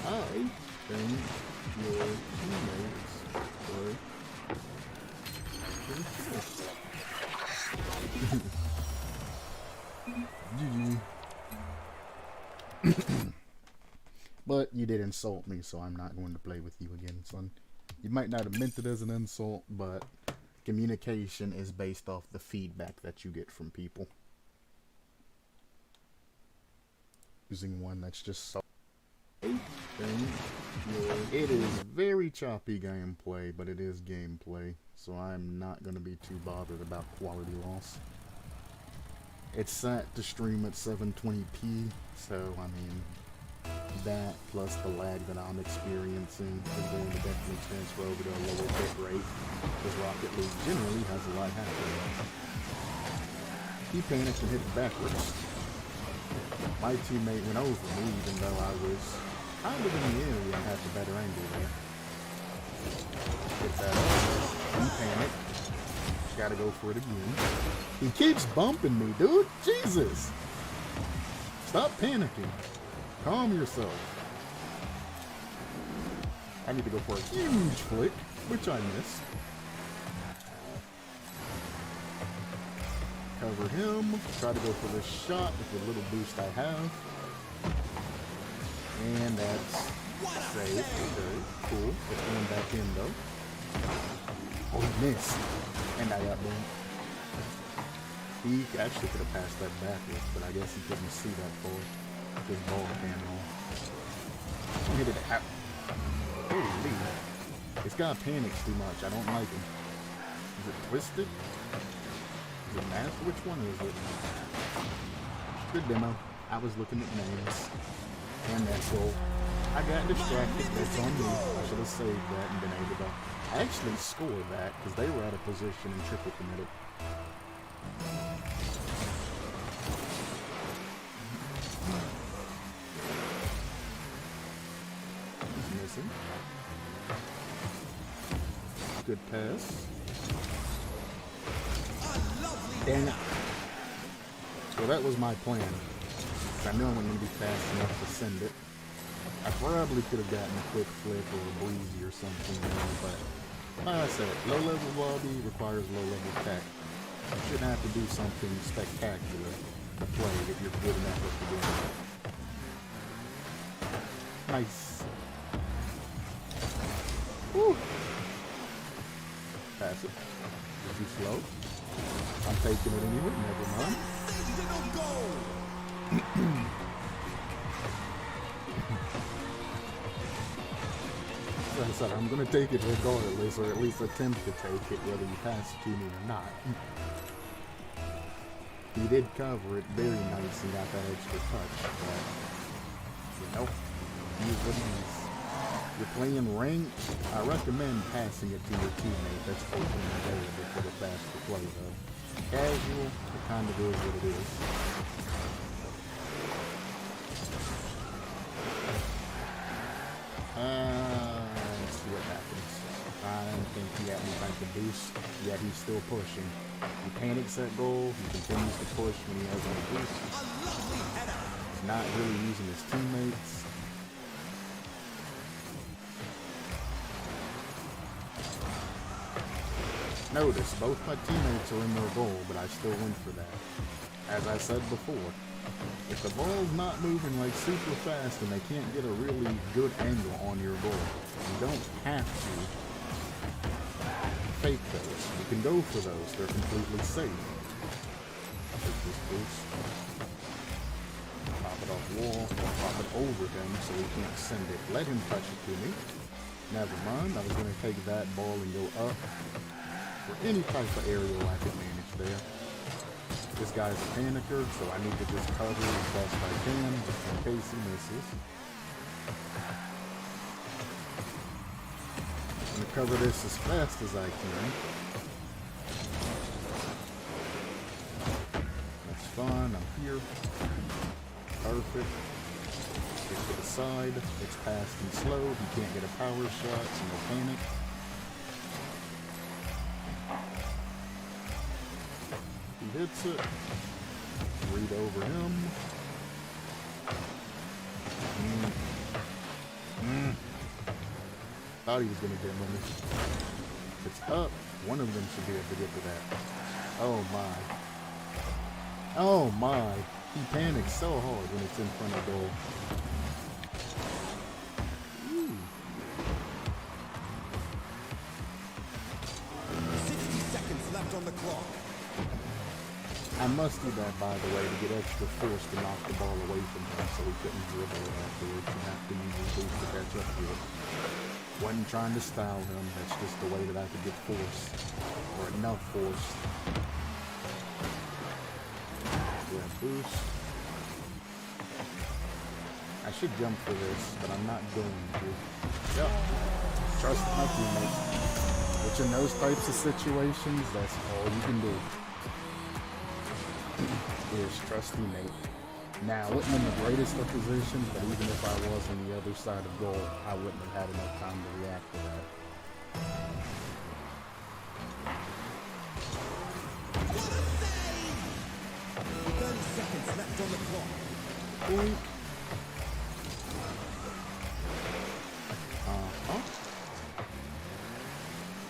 I think your teammates were GG. But you did insult me, so I'm not going to play with you again, son. You might not have meant it as an insult, but communication is based off the feedback that you get from people. Using one that's just so. It is very choppy gameplay, but it is gameplay, so I'm not going to be too bothered about quality loss. It's set to stream at 720p, so I mean, that plus the lag that I'm experiencing is going to definitely transfer over to a lower bit rate, because Rocket League generally has a lot happening. He panicked and hit it backwards. My teammate went over me, even though I was kind of in the area and had the better angle there. Gets that up. He panicked. Gotta go for it again. He keeps bumping me, dude. Jesus! Stop panicking. Calm yourself. I need to go for a huge flick, which I missed. Cover him. Try to go for this shot with the little boost I have. And that's safe. Okay, cool. It's going back in though. Oh, he missed. And I got one. He actually could have passed that backwards, but I guess he couldn't see that ball. His ball came on. Hit it out. Holy. This guy panics too much. I don't like him. Is it twisted? Is it math? Which one is it? Good demo. I was looking at names. And that goal. I got distracted. That's on me. I should have saved that and been able to actually score that because they were out of position and triple committed. He's missing. Good pass. Dang it. So that was my plan. I knew I wasn't going to be fast enough to send it. I probably could have gotten a quick flip or a breezy or something, but like I said, low-level lobby requires low-level tech. You shouldn't have to do something spectacular to play if you're good enough at the game. Nice. Woo! Pass it. Is too slow? I'm taking it anyway, never mind. Like I said, I'm going to take it regardless, or at least attempt to take it, whether you pass it to me or not. He did cover it very nice and got that extra touch, but, you know, use what he is. You're playing ranked, I recommend passing it to your teammate that's open and available for the faster play, though. Casual, it kind of is what it is. Let's see what happens. I don't think he had any type of boost, yet he's still pushing. He panics at goal, he continues to push when he has no boost. He's not really using his teammates. Notice, both my teammates are in their goal, but I still went for that. As I said before, if the ball's not moving like super fast and they can't get a really good angle on your goal, you don't have to fake those. You can go for those. They're completely safe. Take this boost. Pop it off wall. Pop it over him so he can't send it. Let him touch it to me. Never mind. I was going to take that ball and go up for any type of aerial I could manage there. This guy's a panicker, so I need to just cover as best I can, just in case he misses. recover this as fast as I can. That's fine, I'm here. Perfect. Get to the side. It's fast and slow. He can't get a power shot, so no panic. He hits it. Read over him. Thought he was gonna get money. It's up. One of them should be able to get to that. Oh my. Oh my. He panics so hard when it's in front of goal. Ooh. 60 seconds left on the clock. I must do that, by the way, to get extra force to knock the ball away from him so he couldn't dribble it afterwards. You have to use his boost to catch up to it. Wasn't trying to style him, that's just the way that I could get force. Or enough force. Yeah, boost. I should jump for this, but I'm not going to. Yep. Trust my teammates. Which in those types of situations, that's all you can do. Is trust teammate. Now, I wasn't in the greatest of positions, but even if I was on the other side of goal, I wouldn't have had enough time to react to that. What a save! 30 seconds left on the clock. Boink.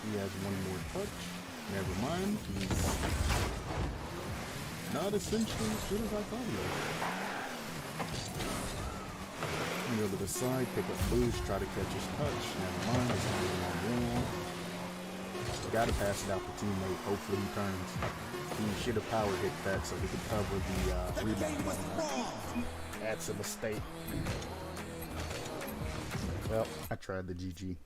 He has one more touch. Never mind. He's not essentially as good as I thought he was. Go to the side, pick up boost, try to catch his touch. Never mind, it's not even on wall. Gotta pass it out to teammate. Hopefully he turns. He should have power hit that so he could cover the rebound on that. That's a mistake. Well, I tried the GG.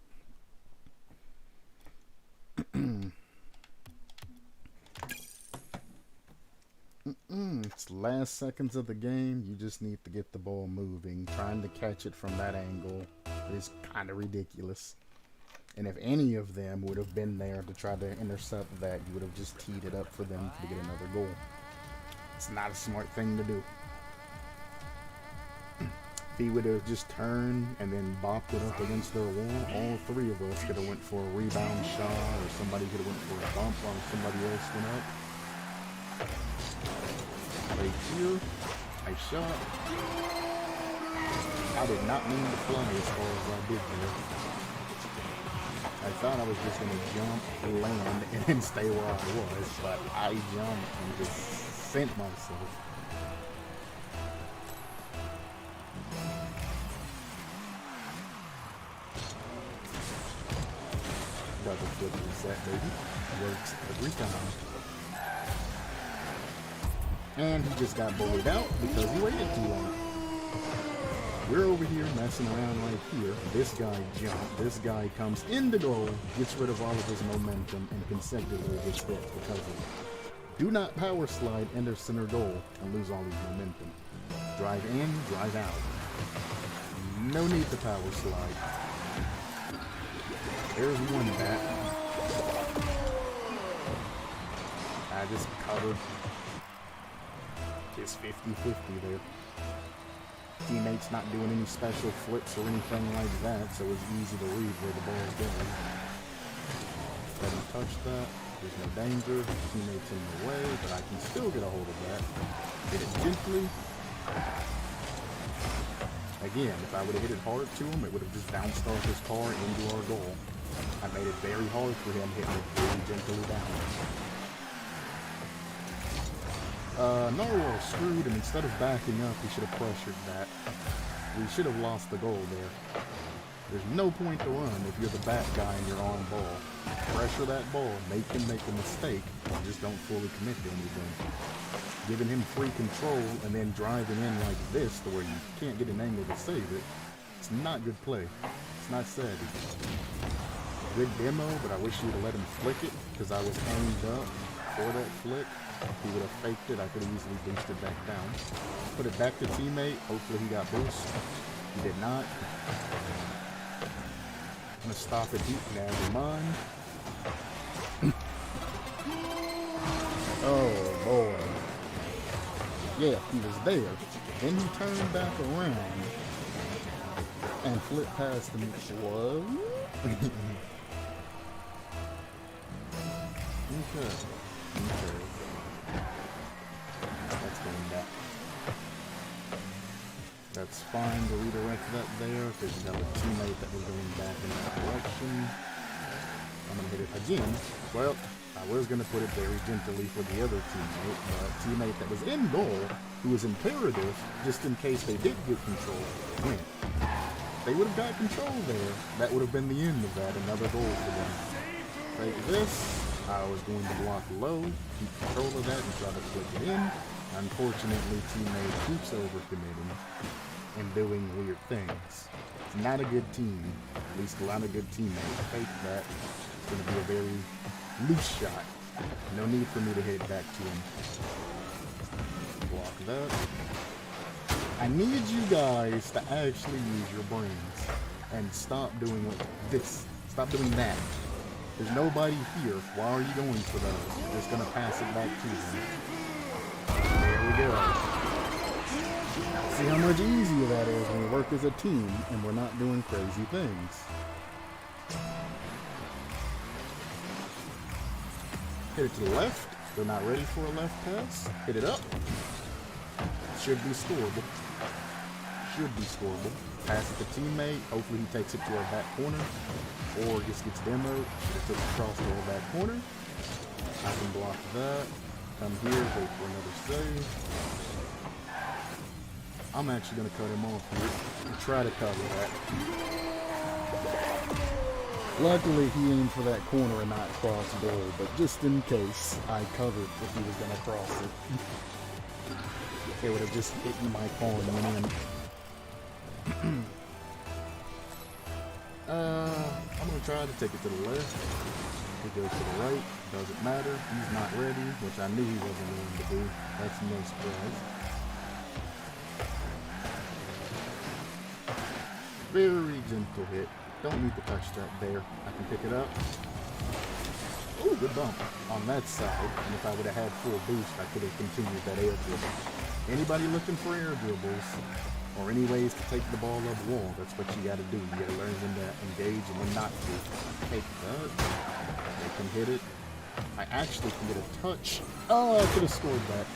It's the last seconds of the game. You just need to get the ball moving. Trying to catch it from that angle is kind of ridiculous. And if any of them would have been there to try to intercept that, you would have just teed it up for them to get another goal. It's not a smart thing to do. If he would have just turned and then bopped it up against their wall, all three of us could have went for a rebound shot, or somebody could have went for a bump while somebody else went up. Right here, I shot. I did not mean to fly as far as I did there. I thought I was just going to jump, land, and then stay where I was, but I jumped and just sent myself. Double flip reset, baby. Works every time. And he just got bullied out because he waited too long. We're over here messing around right here. This guy jumped. This guy comes into goal, gets rid of all of his momentum, and consecutively gets hit because of it. Do not power slide, enter center goal, and lose all his momentum. Drive in, drive out. No need to power slide. There's one back. I just covered. It's 50-50 there. Teammates not doing any special flips or anything like that, so it's easy to read where the ball's going. Let him touch that. There's no danger. Teammates in the way, but I can still get a hold of that. Hit it gently. Again, if I would have hit it hard to him, it would have just bounced off his car into our goal. I made it very hard for him, hitting it very gently down. Narwhal screwed, and instead of backing up, he should have pressured that. We should have lost the goal there. There's no point to run if you're the back guy and you're on ball. Pressure that ball, make him make a mistake, and just don't fully commit to anything. Giving him free control and then driving in like this to where you can't get an angle to save it, it's not good play. It's not savvy. Good demo, but I wish you'd have let him flick it, because I was aimed up for that flick. If he would have faked it, I could have easily boosted back down. Put it back to teammate. Hopefully he got boost. He did not. gonna stop it deep. Never mind. Oh boy. Yeah, he was there. Then he turned back around and flipped past him. What? Okay. That's going back. That's fine to redirect that there because you got a teammate that was going back in that direction. I'm going to hit it again. Well, I was going to put it very gently for the other teammate, but teammate that was in goal, who was imperative, just in case they did get control, win. They would have got control there. That would have been the end of that. Another goal for them. Take this. I was going to block low, keep control of that, and try to flick it in. Unfortunately, teammate keeps overcommitting and doing weird things. It's not a good team, at least not a good teammate. Fake that. It's going to be a very loose shot. No need for me to hit it back to him. Block that. I need you guys to actually use your brains and stop doing this. Stop doing that. There's nobody here. Why are you going for those? You're just going to pass it back to them. There we go. See how much easier that is when we work as a team and we're not doing crazy things. Hit it to the left. They're not ready for a left pass. Hit it up. Should be scoreable. Should be scoreable. Pass it to teammate. Hopefully he takes it to our back corner. Or just gets demoed. Should have took it across to our back corner. I can block that. Come here, wait for another save. I'm actually going to cut him off here and try to cover that. Luckily, he aimed for that corner and not cross goal, but just in case, I covered if he was going to cross it. It would have just hit my palm and went in. I'm going to try to take it to the left. It goes to the right. Doesn't matter. He's not ready, which I knew he wasn't willing to do. That's no surprise. Very gentle hit. Don't need to touch that there. I can pick it up. Ooh, good bump on that side. And if I would have had full boost, I could have continued that air dribble. Anybody looking for air dribbles or any ways to take the ball up the wall, that's what you got to do. You got to learn when to engage and when not to. Take that. They can hit it. I actually can get a touch. Oh, I could have scored that.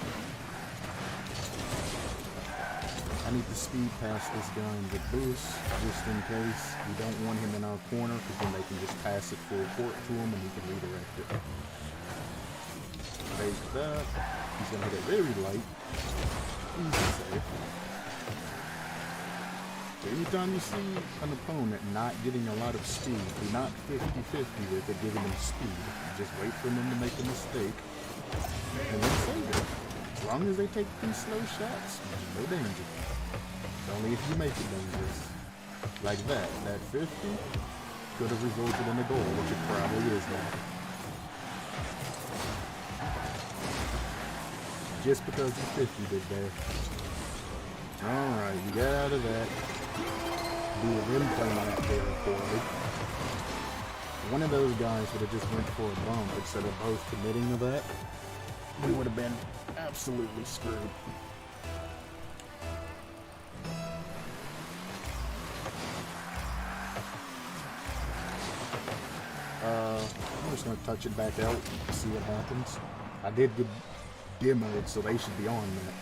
I need to speed past this guy and get boost, just in case. We don't want him in our corner, because then they can just pass it full court to him and he can redirect it. Take that. He's going to hit it very light. Easy save. So anytime you see an opponent not getting a lot of speed, do not 50-50 with it, giving them speed. Just wait for them to make a mistake, and then save it. As long as they take these slow shots, no danger. It's only if you make it dangerous. Like that. That 50 could have resulted in a goal, which it probably is now. Just because the 50 did there. Alright, you got out of that. Do them playing that very poorly. One of those guys would have just went for a bump instead of both committing to that. We would have been absolutely screwed. I'm just going to touch it back out and see what happens. I did get demoed, so they should be on that.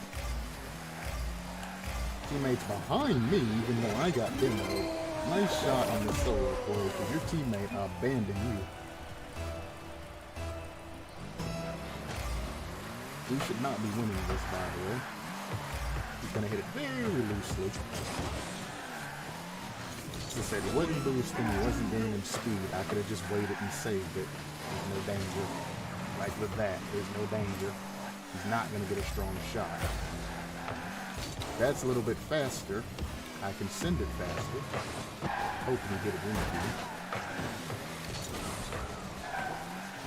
Teammates behind me, even though I got demoed. Nice shot on the solo play, because your teammate abandoned you. We should not be winning this, by the way. He's going to hit it very loosely. As I said, he wasn't boosting, he wasn't gaining speed. I could have just waited and saved it. There's no danger. Like with that, there's no danger. He's not going to get a strong shot. That's a little bit faster. I can send it faster. Hoping to get it into me.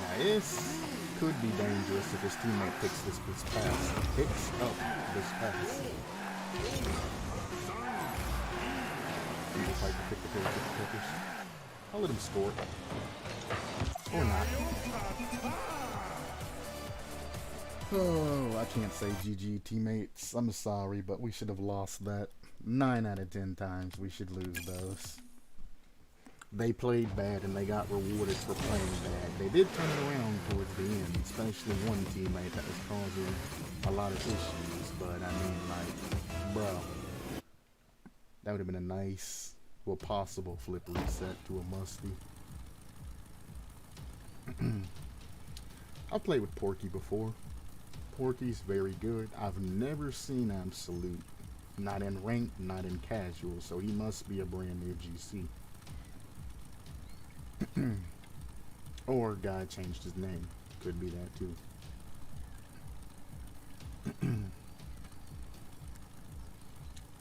Now this could be dangerous if his teammate picks this pass. Picks up this pass. You just like to pick the pickers. I'll let him score. Or not. Oh, I can't say GG, teammates. I'm sorry, but we should have lost that. 9 out of 10 times we should lose those. They played bad and they got rewarded for playing bad. They did turn it around towards the end, especially one teammate that was causing a lot of issues. But I mean, like, bro, that would have been a nice, well, possible flip reset to a musty. I've played with Porky before. Porky's very good. I've never seen Absolute. Not in ranked, not in casual, so he must be a brand new GC. Or guy changed his name. Could be that too.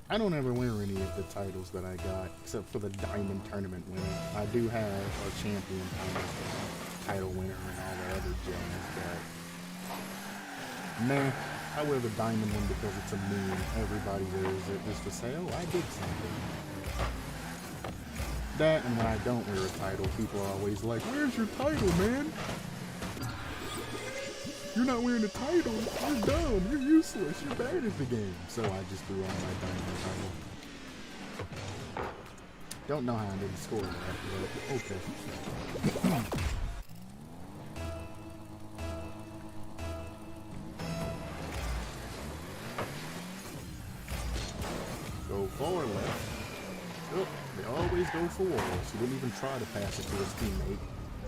I don't ever wear any of the titles that I got, except for the Diamond Tournament winner. I do have a Champion title winner and all the other gems, but nah, I wear the Diamond one because it's a meme. Everybody wears it just to say, oh, I did something. That, and when I don't wear a title, people are always like, where's your title, man? You're not wearing a title. You're dumb. You're useless. You're bad at the game. So I just threw on my Diamond title. Don't know how I didn't score that, but okay. Go forward left. Oh, they always go for walls. He didn't even try to pass it to his teammate.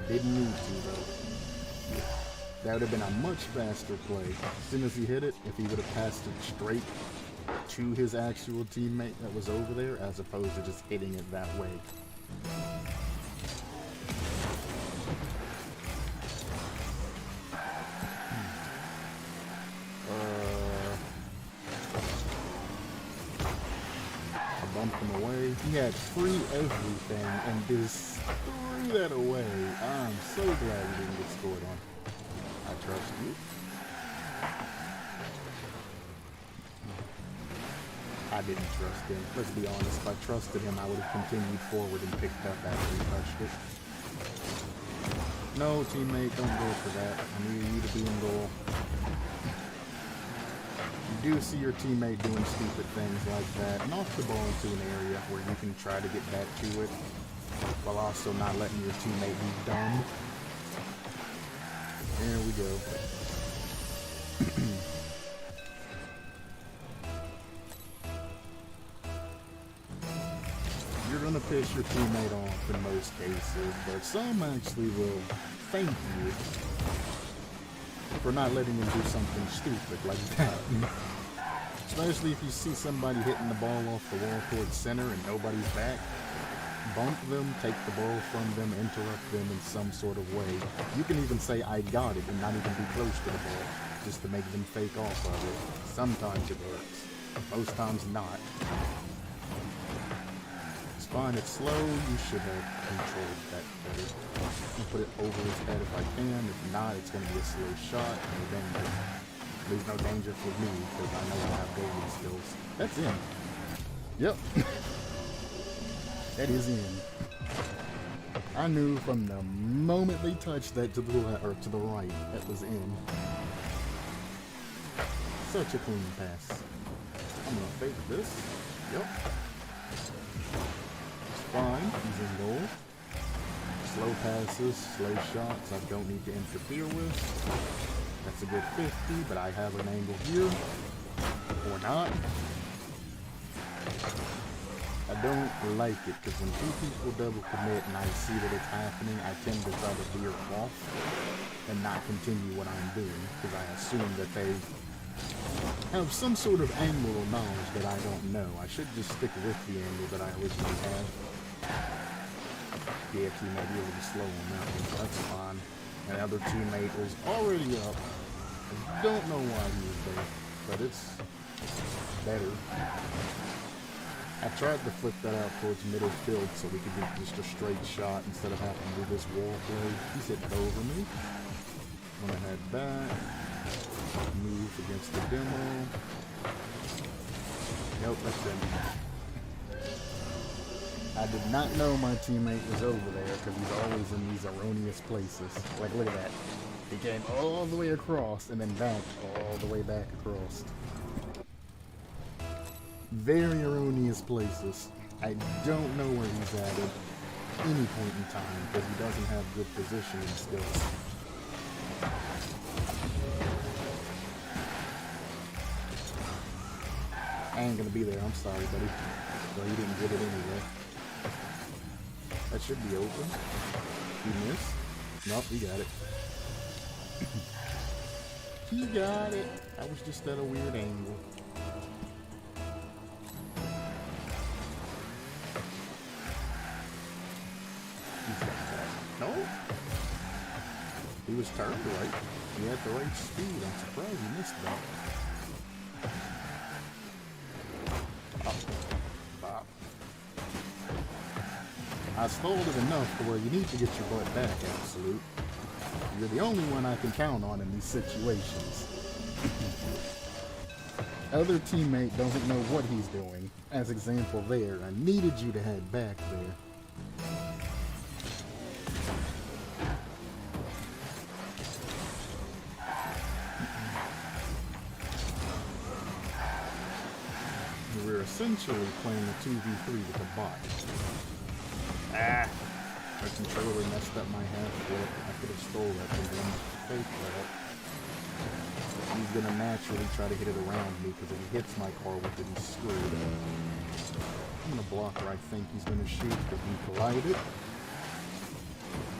Didn't need to, though. That would have been a much faster play. As soon as he hit it, if he would have passed it straight to his actual teammate that was over there, as opposed to just hitting it that way. I bumped him away. He had free everything and just threw that away. I'm so glad he didn't get scored on. I trust you. I didn't trust him. Let's be honest, if I trusted him, I would have continued forward and picked up after he touched it. No, teammate, don't go for that. I need you to be in goal. You do see your teammate doing stupid things like that. Knock the ball into an area where you can try to get back to it, while also not letting your teammate be dumb. There we go. You're gonna piss your teammate off in most cases, but some actually will thank you for not letting him do something stupid like that. Especially if you see somebody hitting the ball off the wall towards center and nobody's back. Bump them, take the ball from them, interrupt them in some sort of way. You can even say, I got it, and not even be close to the ball, just to make them fake off of it. Sometimes it works. Most times not. It's fine, it's slow. You should have controlled that better. I'll put it over his head if I can. If not, it's going to be a slow shot. No danger. There's no danger for me, because I know I have goalie skills. That's in. Yep. That is in. I knew from the moment they touched that to the left, or to the right, that was in. Such a clean pass. I'm gonna fake this. Yep. It's fine. He's in goal. Slow passes, slow shots I don't need to interfere with. That's a good 50, but I have an angle here. Or not. I don't like it, because when two people double commit and I see that it's happening, I tend to try to veer off and not continue what I'm doing, because I assume that they have some sort of angle or knowledge that I don't know. I should just stick with the angle that I originally had. Yeah, teammate, you're a little slow on that one, so that's fine. And the other teammate was already up. I don't know why he was there, but it's better. I tried to flip that out towards middle field so we could do just a straight shot instead of having to do this wall play. He's hitting over me. I'm gonna head back. Move against the demo. Nope, that's him. I did not know my teammate was over there because he's always in these erroneous places. Like, look at that. He came all the way across and then back all the way back across. Very erroneous places. I don't know where he's at any point in time because he doesn't have good positioning skills. I ain't gonna be there, I'm sorry, buddy. Well, you didn't get it anyway. That should be open. He missed. Nope, he got it. He got it. I was just at a weird angle. He's got that. No. He was turned right. He had the right speed. I'm surprised he missed that. I stalled it enough to where you need to get your butt back, Absolute. You're the only one I can count on in these situations. Other teammate doesn't know what he's doing. As example there, I needed you to head back there. We're essentially playing a 2v3 with a bot. Ah! My controller messed up my half flip. I could have stole that from him. Fake that. He's gonna naturally try to hit it around me because if he hits my car with it, he's screwed. I'm gonna block where I think he's gonna shoot because we collided.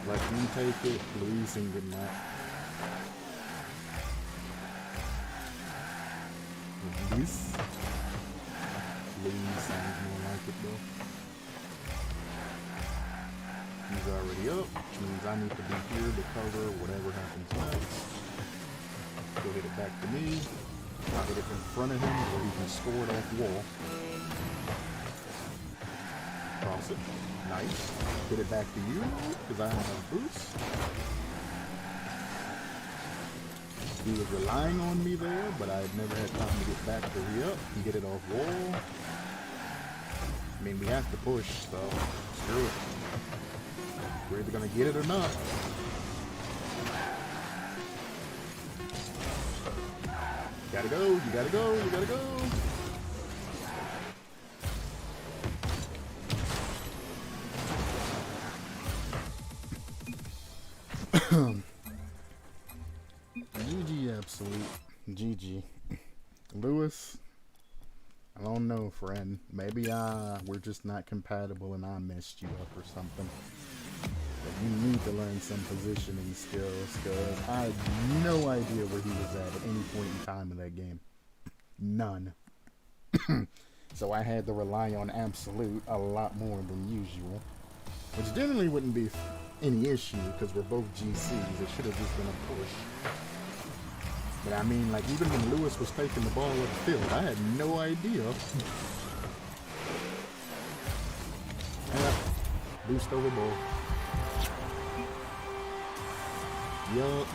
Let him take it. Louise ain't getting that. Louise sounds more like it though. He's already up, which means I need to be here to cover whatever happens next. Go hit it back to me. I'll hit it in front of him where he can score it off the wall. Cross it. Nice. Hit it back to you, because I don't have a boost. He was relying on me there, but I had never had time to get back to re-up. He hit it off wall. I mean, we have to push, so screw it. We're either gonna get it or not. You gotta go, you gotta go, you gotta go. GG, Absolute. GG. Lewis, I don't know, friend. Maybe we're just not compatible and I messed you up or something. But you need to learn some positioning skills because I had no idea where he was at any point in time in that game. None. So I had to rely on Absolute a lot more than usual. Which generally wouldn't be any issue because we're both GCs. It should have just been a push. But I mean, like, even when Lewis was taking the ball up the field, I had no idea. Boost over ball. Yup.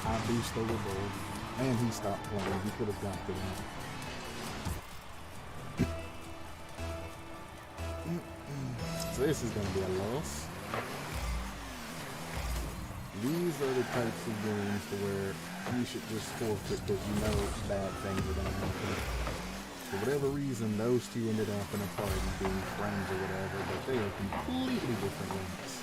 I boost over ball. And he stopped playing. He could have got to that. So this is going to be a loss. These are the types of games to where you should just forfeit because you know bad things are going to happen. For whatever reason, those two ended up in a party being friends or whatever, but they are completely different links.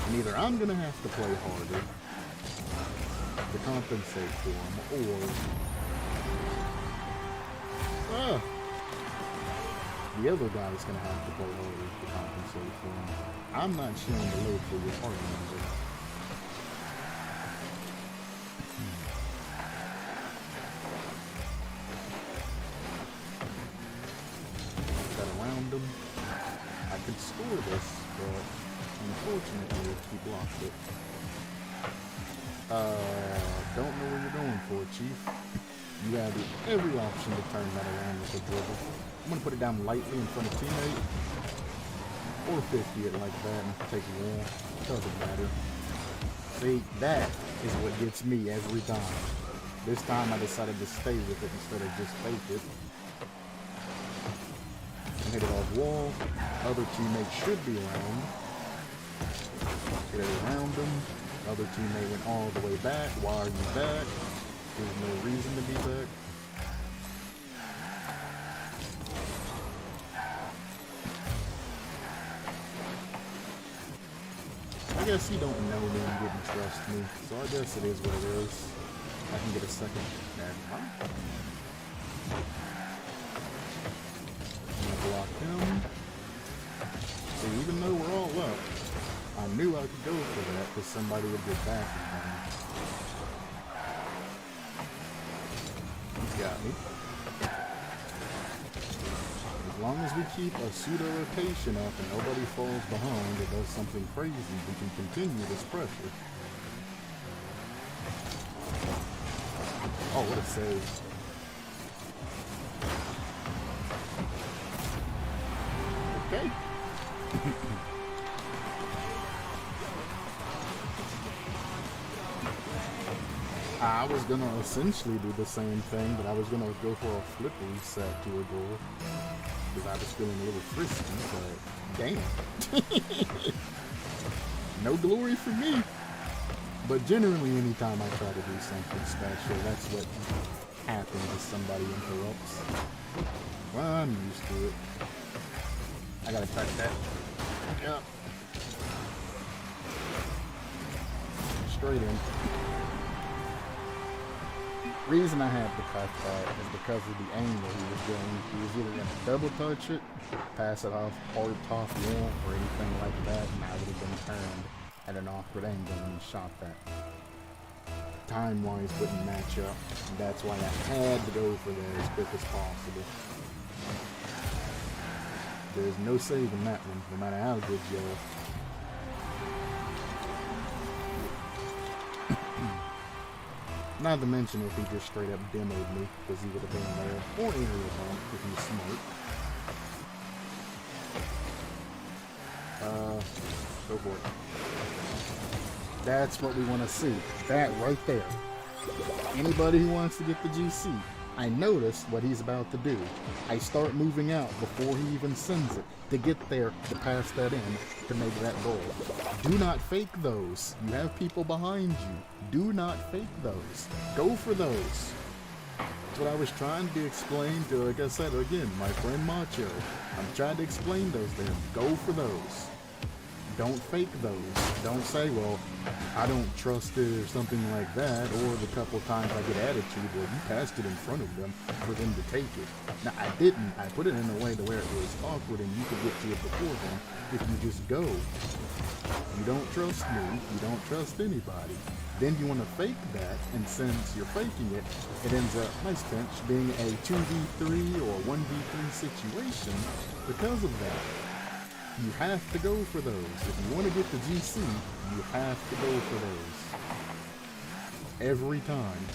And either I'm going to have to play harder to compensate for them, or the other guy's going to have to play harder to compensate for them. I'm not sharing the load for your party member. Got around him. I could score this, but unfortunately he blocked it. Don't know where you're going for, Chief. You have every option to turn that around with a dribble. I'm going to put it down lightly in front of teammate. Or 50 it like that and take it wall. Doesn't matter. See, that is what gets me every time. This time I decided to stay with it instead of just fake it. hit it off wall. Other teammates should be around. Hit it around them. Other teammate went all the way back. Why are you back? There's no reason to be back. I guess he don't know me and didn't trust me, so I guess it is what it is. I can get a second. I'm gonna block him. So even though we're all up, I knew I could go for that because somebody would get back in time. He's got me. As long as we keep a pseudo rotation up and nobody falls behind or does something crazy, we can continue this pressure. Oh, what a save. Okay. I was gonna essentially do the same thing, but I was gonna go for a flip reset to a goal. Because I was feeling a little frisky, but damn. No glory for me. But generally, anytime I try to do something special, that's what happens if somebody interrupts. Well, I'm used to it. I gotta touch that. Yep. Straight in. Reason I had to cut that is because of the angle he was doing. He was either going to double touch it, pass it off hard top wall, or anything like that, and I would have been turned at an awkward angle when he shot that. Time-wise wouldn't match up. That's why I had to go for that as quick as possible. There's no saving that one, no matter how good you are. Not to mention if he just straight up demoed me, because he would have been there. Or area bump if he's smart. Go for it. That's what we want to see. That right there. Anybody who wants to get the GC, I notice what he's about to do. I start moving out before he even sends it to get there to pass that in to make that goal. Do not fake those. You have people behind you. Do not fake those. Go for those. That's what I was trying to explain to, like I said again, my friend Macho. I'm trying to explain those to him. Go for those. Don't fake those. Don't say, well, I don't trust it or something like that, or the couple times I get attitude, well, you passed it in front of them for them to take it. Now, I didn't. I put it in a way to where it was awkward and you could get to it before them if you just go. You don't trust me. You don't trust anybody. Then you want to fake that, and since you're faking it, it ends up, nice pinch, being a 2v3 or 1v3 situation because of that. You have to go for those. If you want to get the GC, you have to go for those. Every time.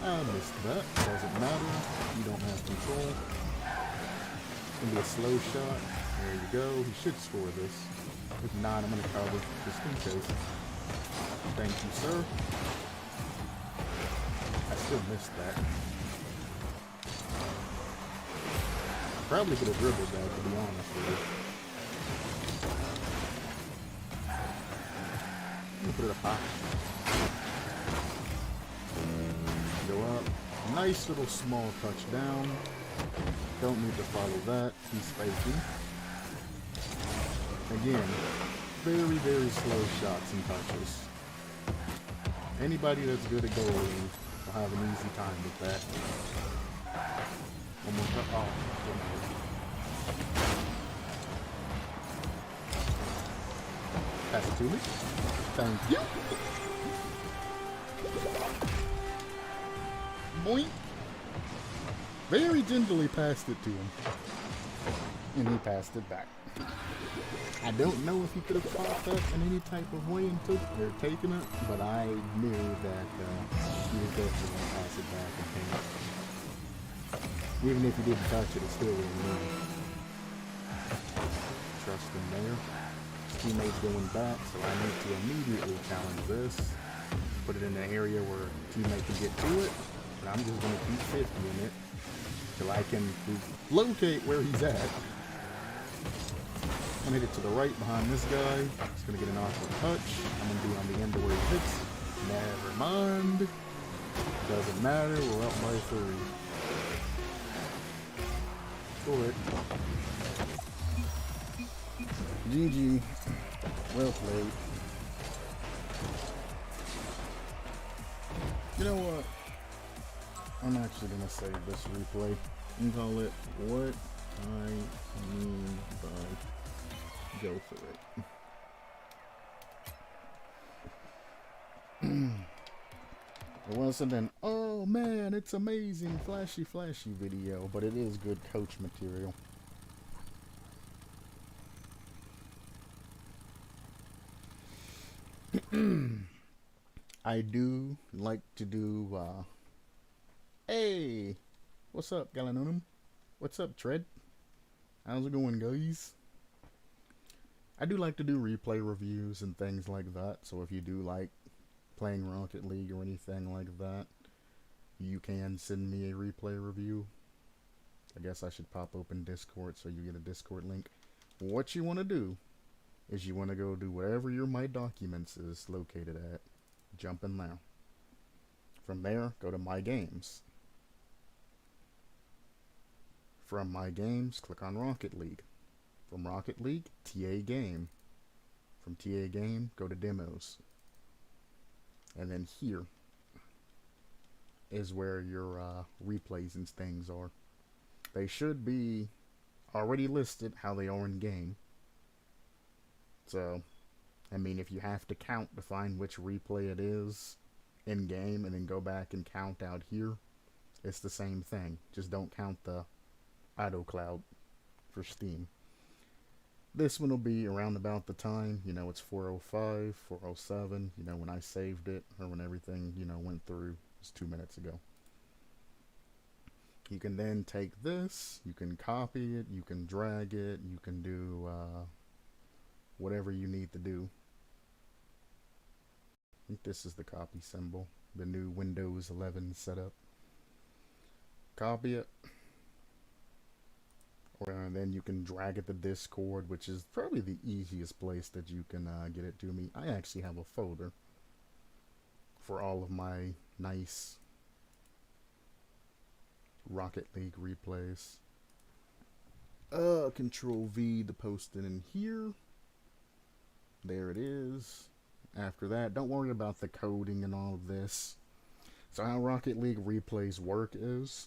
I missed that. Doesn't matter. You don't have control. It's going to be a slow shot. There you go. He should score this. If not, I'm going to cover just in case. Thank you, sir. I still missed that. Probably could have dribbled that, to be honest with you. Put it up high. Go up. Nice little small touchdown. Don't need to follow that. He's faking. Again, very, very slow shots and touches. Anybody that's good at goaling will have an easy time with that. One more touch. Oh, pass it to me. Thank you. Boink. Very gingerly passed it to him. And he passed it back. I don't know if he could have caught that in any type of way and taken it, but I knew that he was definitely going to pass it back and ping it. Even if he didn't touch it, it still wouldn't move. Trust him there. Teammates going back, so I need to immediately challenge this. Put it in an area where a teammate can get to it, but I'm just going to keep 50 in it. till I can locate where he's at. I'm gonna hit it to the right behind this guy. It's gonna get an awkward touch. I'm gonna be on the end of where he hits. Never mind. Doesn't matter. We're up by 3. For it. GG. Well played. You know what? I'm actually gonna save this replay and call it What I Mean by Go For It. It wasn't an, oh man, it's amazing, flashy video, but it is good coach material. I do like to do, hey, what's up, Galanonim? What's up, Tread? How's it going, guys? I do like to do replay reviews and things like that, so if you do like playing Rocket League or anything like that, you can send me a replay review. I guess I should pop open Discord so you get a Discord link. What you want to do is you want to go do wherever your My Documents is located at. Jump in there. From there, go to My Games. From My Games, click on Rocket League. From Rocket League, TA Game. From TA Game, go to Demos. And then here is where your replays and things are. They should be already listed how they are in game. So, I mean, if you have to count to find which replay it is in game and then go back and count out here, it's the same thing. Just don't count the auto cloud for Steam. This one will be around about the time, you know, it's 4:05, 4:07, you know, when I saved it, or when everything, you know, went through. It was 2 minutes ago. You can then take this, you can copy it, you can drag it, you can do whatever you need to do. I think this is the copy symbol, the new Windows 11 setup. Copy it. Or then you can drag it to Discord, which is probably the easiest place that you can get it to me. I actually have a folder for all of my nice Rocket League replays. Control V to post it in here. There it is. After that, don't worry about the coding and all of this. So how Rocket League replays work is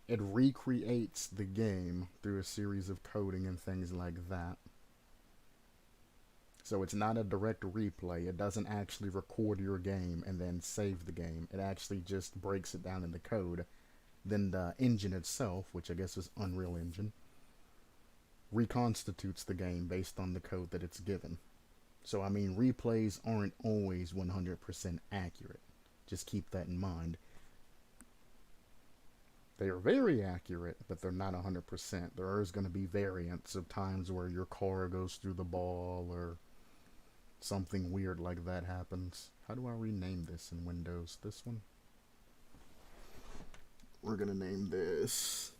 it recreates the game through a series of coding and things like that. So it's not a direct replay. It doesn't actually record your game and then save the game. It actually just breaks it down into code. Then the engine itself, which I guess is Unreal Engine, reconstitutes the game based on the code that it's given. So, I mean, replays aren't always 100% accurate. Just keep that in mind. They are very accurate, but they're not 100%. There is going to be variants of times where your car goes through the ball or something weird like that happens. How do I rename this in Windows? This one? We're going to name this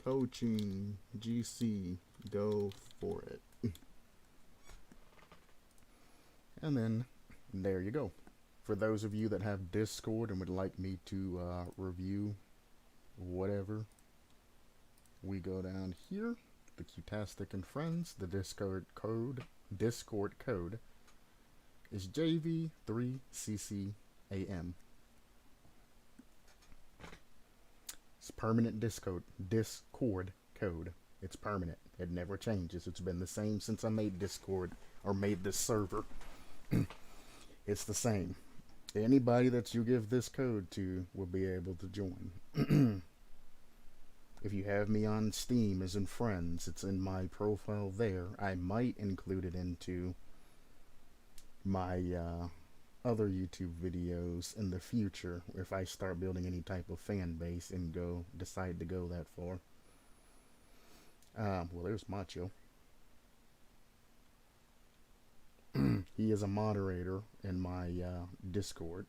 Coaching GC. Go for it. And then, there you go. For those of you that have Discord and would like me to review whatever, we go down here, the QTASTIC and Friends, the Discord code is JV3CCAM. It's permanent Discord code. It's permanent. It never changes. It's been the same since I made Discord, or made this server. It's the same. Anybody that you give this code to will be able to join. If you have me on Steam as in Friends, it's in my profile there. I might include it into my other YouTube videos in the future if I start building any type of fan base and decide to go that far. Well, there's Macho. He is a moderator in my Discord.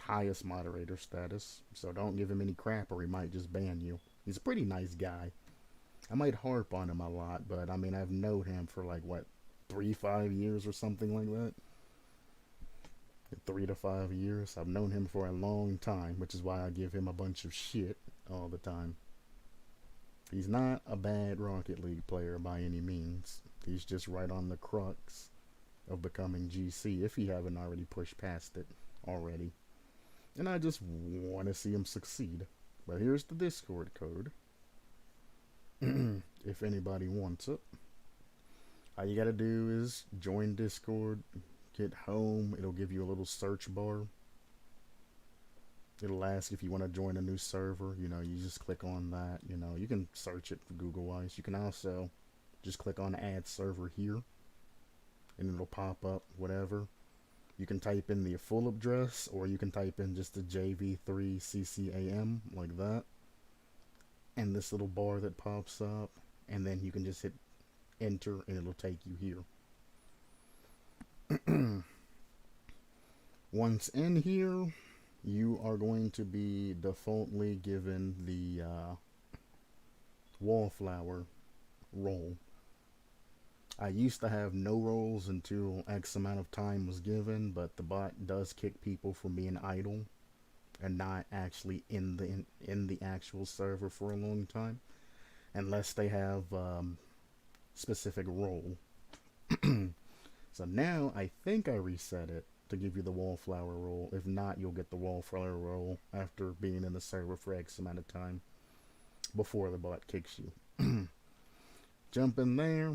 highest moderator status, so don't give him any crap or he might just ban you. He's a pretty nice guy. I might harp on him a lot, but I mean, I've known him for like, what, 3-5 years or something like that? 3 to 5 years. I've known him for a long time, which is why I give him a bunch of shit all the time. He's not a bad Rocket League player by any means. He's just right on the crux of becoming GC, if he haven't already pushed past it already. And I just want to see him succeed. But here's the Discord code. If anybody wants it. All you gotta do is join Discord, get home, it'll give you a little search bar. It'll ask if you want to join a new server. You know, you just click on that. You know, you can search it for Google wise. You can also just click on add server here and it'll pop up whatever. You can type in the full address or you can type in just the JV3CCAM like that. And this little bar that pops up, and then you can just hit enter and it'll take you here. Once in here, you are going to be defaultly given the wallflower role. I used to have no roles until X amount of time was given, but the bot does kick people from being idle and not actually in the actual server for a long time, unless they have specific role. So now I think I reset it to give you the wallflower role. If not, you'll get the wallflower role after being in the server for X amount of time before the bot kicks you. Jump in there.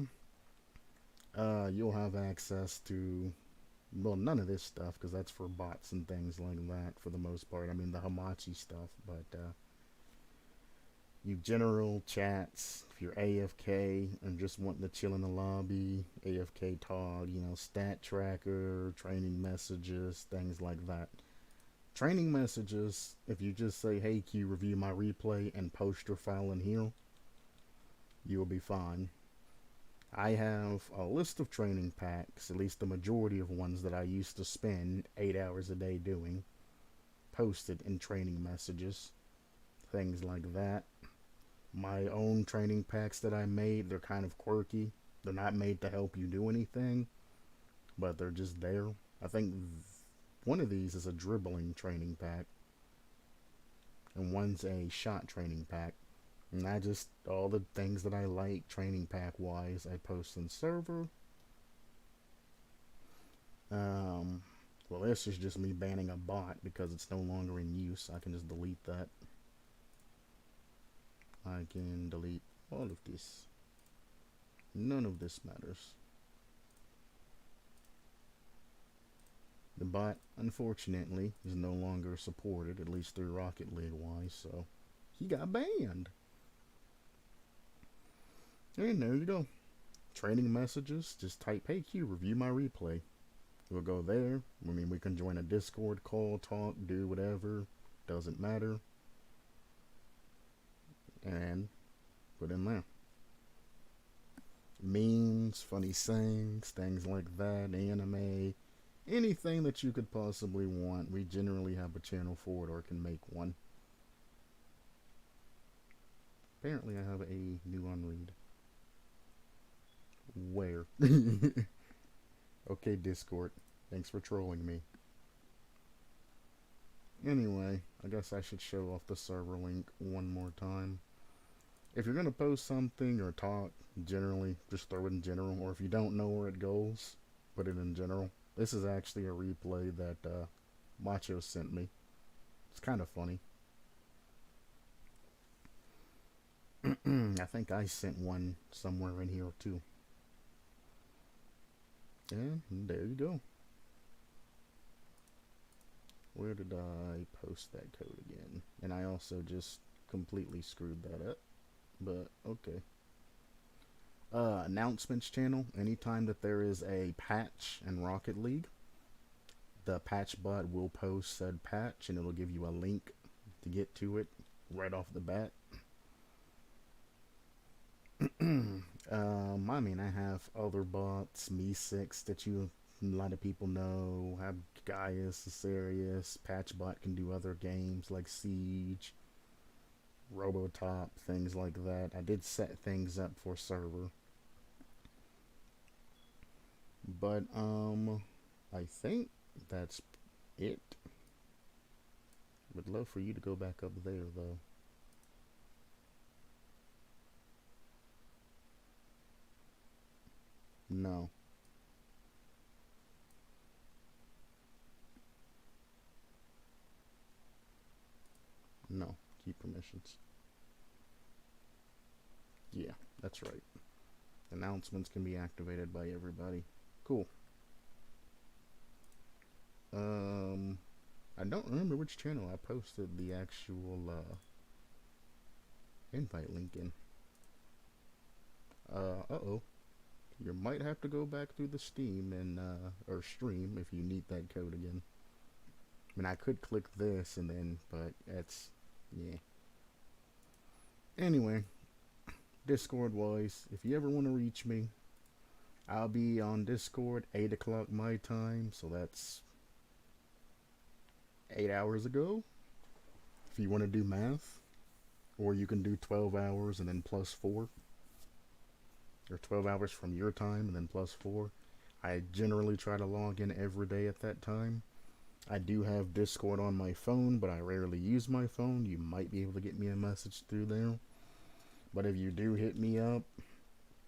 You'll have access to, well, none of this stuff because that's for bots and things like that for the most part. I mean, the Hamachi stuff, but you general chats, if you're AFK and just wanting to chill in the lobby, AFK talk, you know, stat tracker, training messages, things like that. Training messages, if you just say, hey Q, review my replay and post your file in here, you'll be fine. I have a list of training packs, at least the majority of ones that I used to spend 8 hours a day doing, posted in training messages, things like that. My own training packs that I made, they're kind of quirky. They're not made to help you do anything, but they're just there. I think one of these is a dribbling training pack, and one's a shot training pack. And I just, all the things that I like training pack wise, I post in server. Well, this is just me banning a bot because it's no longer in use. I can just delete that. I can delete all of this. None of this matters. The bot, unfortunately, is no longer supported, at least through Rocket League wise, so he got banned. And there you go. Training messages, just type, hey Q, review my replay. We'll go there. I mean, we can join a Discord call, talk, do whatever. Doesn't matter. And put in there. Memes, funny sayings, things like that, anime, anything that you could possibly want. We generally have a channel for it or can make one. Apparently I have a new unread. Where? Okay, Discord. Thanks for trolling me. Anyway, I guess I should show off the server link one more time. If you're going to post something or talk, generally, just throw it in general. Or if you don't know where it goes, put it in general. This is actually a replay that Macho sent me. It's kind of funny. I think I sent one somewhere in here too. And there you go. Where did I post that code again? And I also just completely screwed that up. But okay. Announcements channel. Anytime that there is a patch in Rocket League, the patch bot will post said patch and it'll give you a link to get to it right off the bat. I mean, I have other bots, Me6 that you a lot of people know, have Gaius, Asarius, Patchbot can do other games like Siege, Robotop, things like that. I did set things up for server. But, I think that's it. Would love for you to go back up there, though. No. No. Keep permissions. Yeah, that's right. Announcements can be activated by everybody. Cool. I don't remember which channel I posted the actual invite link in. Uh-oh. You might have to go back through the Steam and or stream if you need that code again. I mean, I could click this and then, but it's, yeah. Anyway, Discord wise, if you ever want to reach me, I'll be on Discord 8 o'clock my time, so that's 8 hours ago. If you want to do math, or you can do 12 hours and then plus 4, or 12 hours from your time and then plus 4. I generally try to log in every day at that time. I do have Discord on my phone, but I rarely use my phone. You might be able to get me a message through there. But if you do hit me up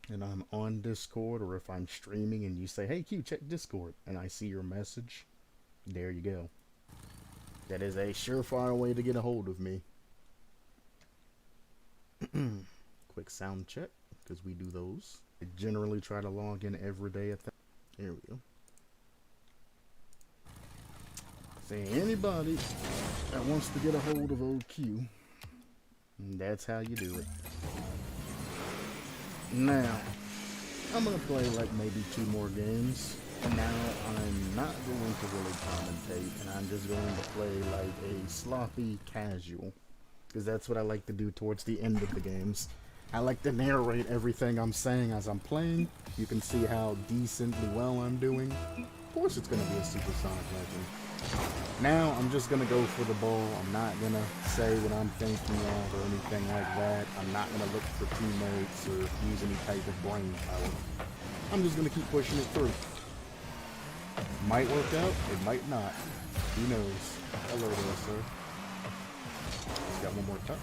and I'm on Discord, or if I'm streaming and you say, hey Q, check Discord, and I see your message, there you go. That is a surefire way to get a hold of me. Quick sound check, because we do those. I generally try to log in every day at that. Here we go. Say anybody that wants to get a hold of old Q, that's how you do it. Now, I'm going to play like maybe 2 more games. And now I'm not going to really commentate, and I'm just going to play like a sloppy casual. Because that's what I like to do towards the end of the games. I like to narrate everything I'm saying as I'm playing. You can see how decently well I'm doing. Of course it's going to be a supersonic legend. Now I'm just going to go for the ball. I'm not going to say what I'm thinking of or anything like that. I'm not going to look for teammates or use any type of brain power. I'm just going to keep pushing it through. Might work out, it might not. Who knows? Hello there, sir. Just got one more touch.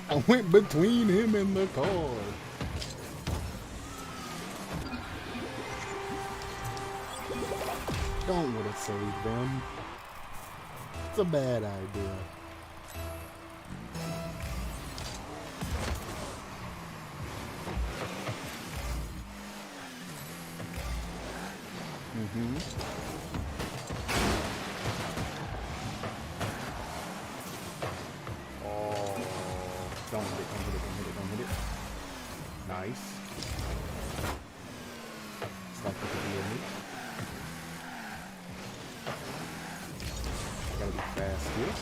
I went between him and the car. Don't want to save them. It's a bad idea. Oh, don't hit it, don't hit it, don't hit it, don't hit it. Nice. It's like it could be a hit. I gotta be fast here.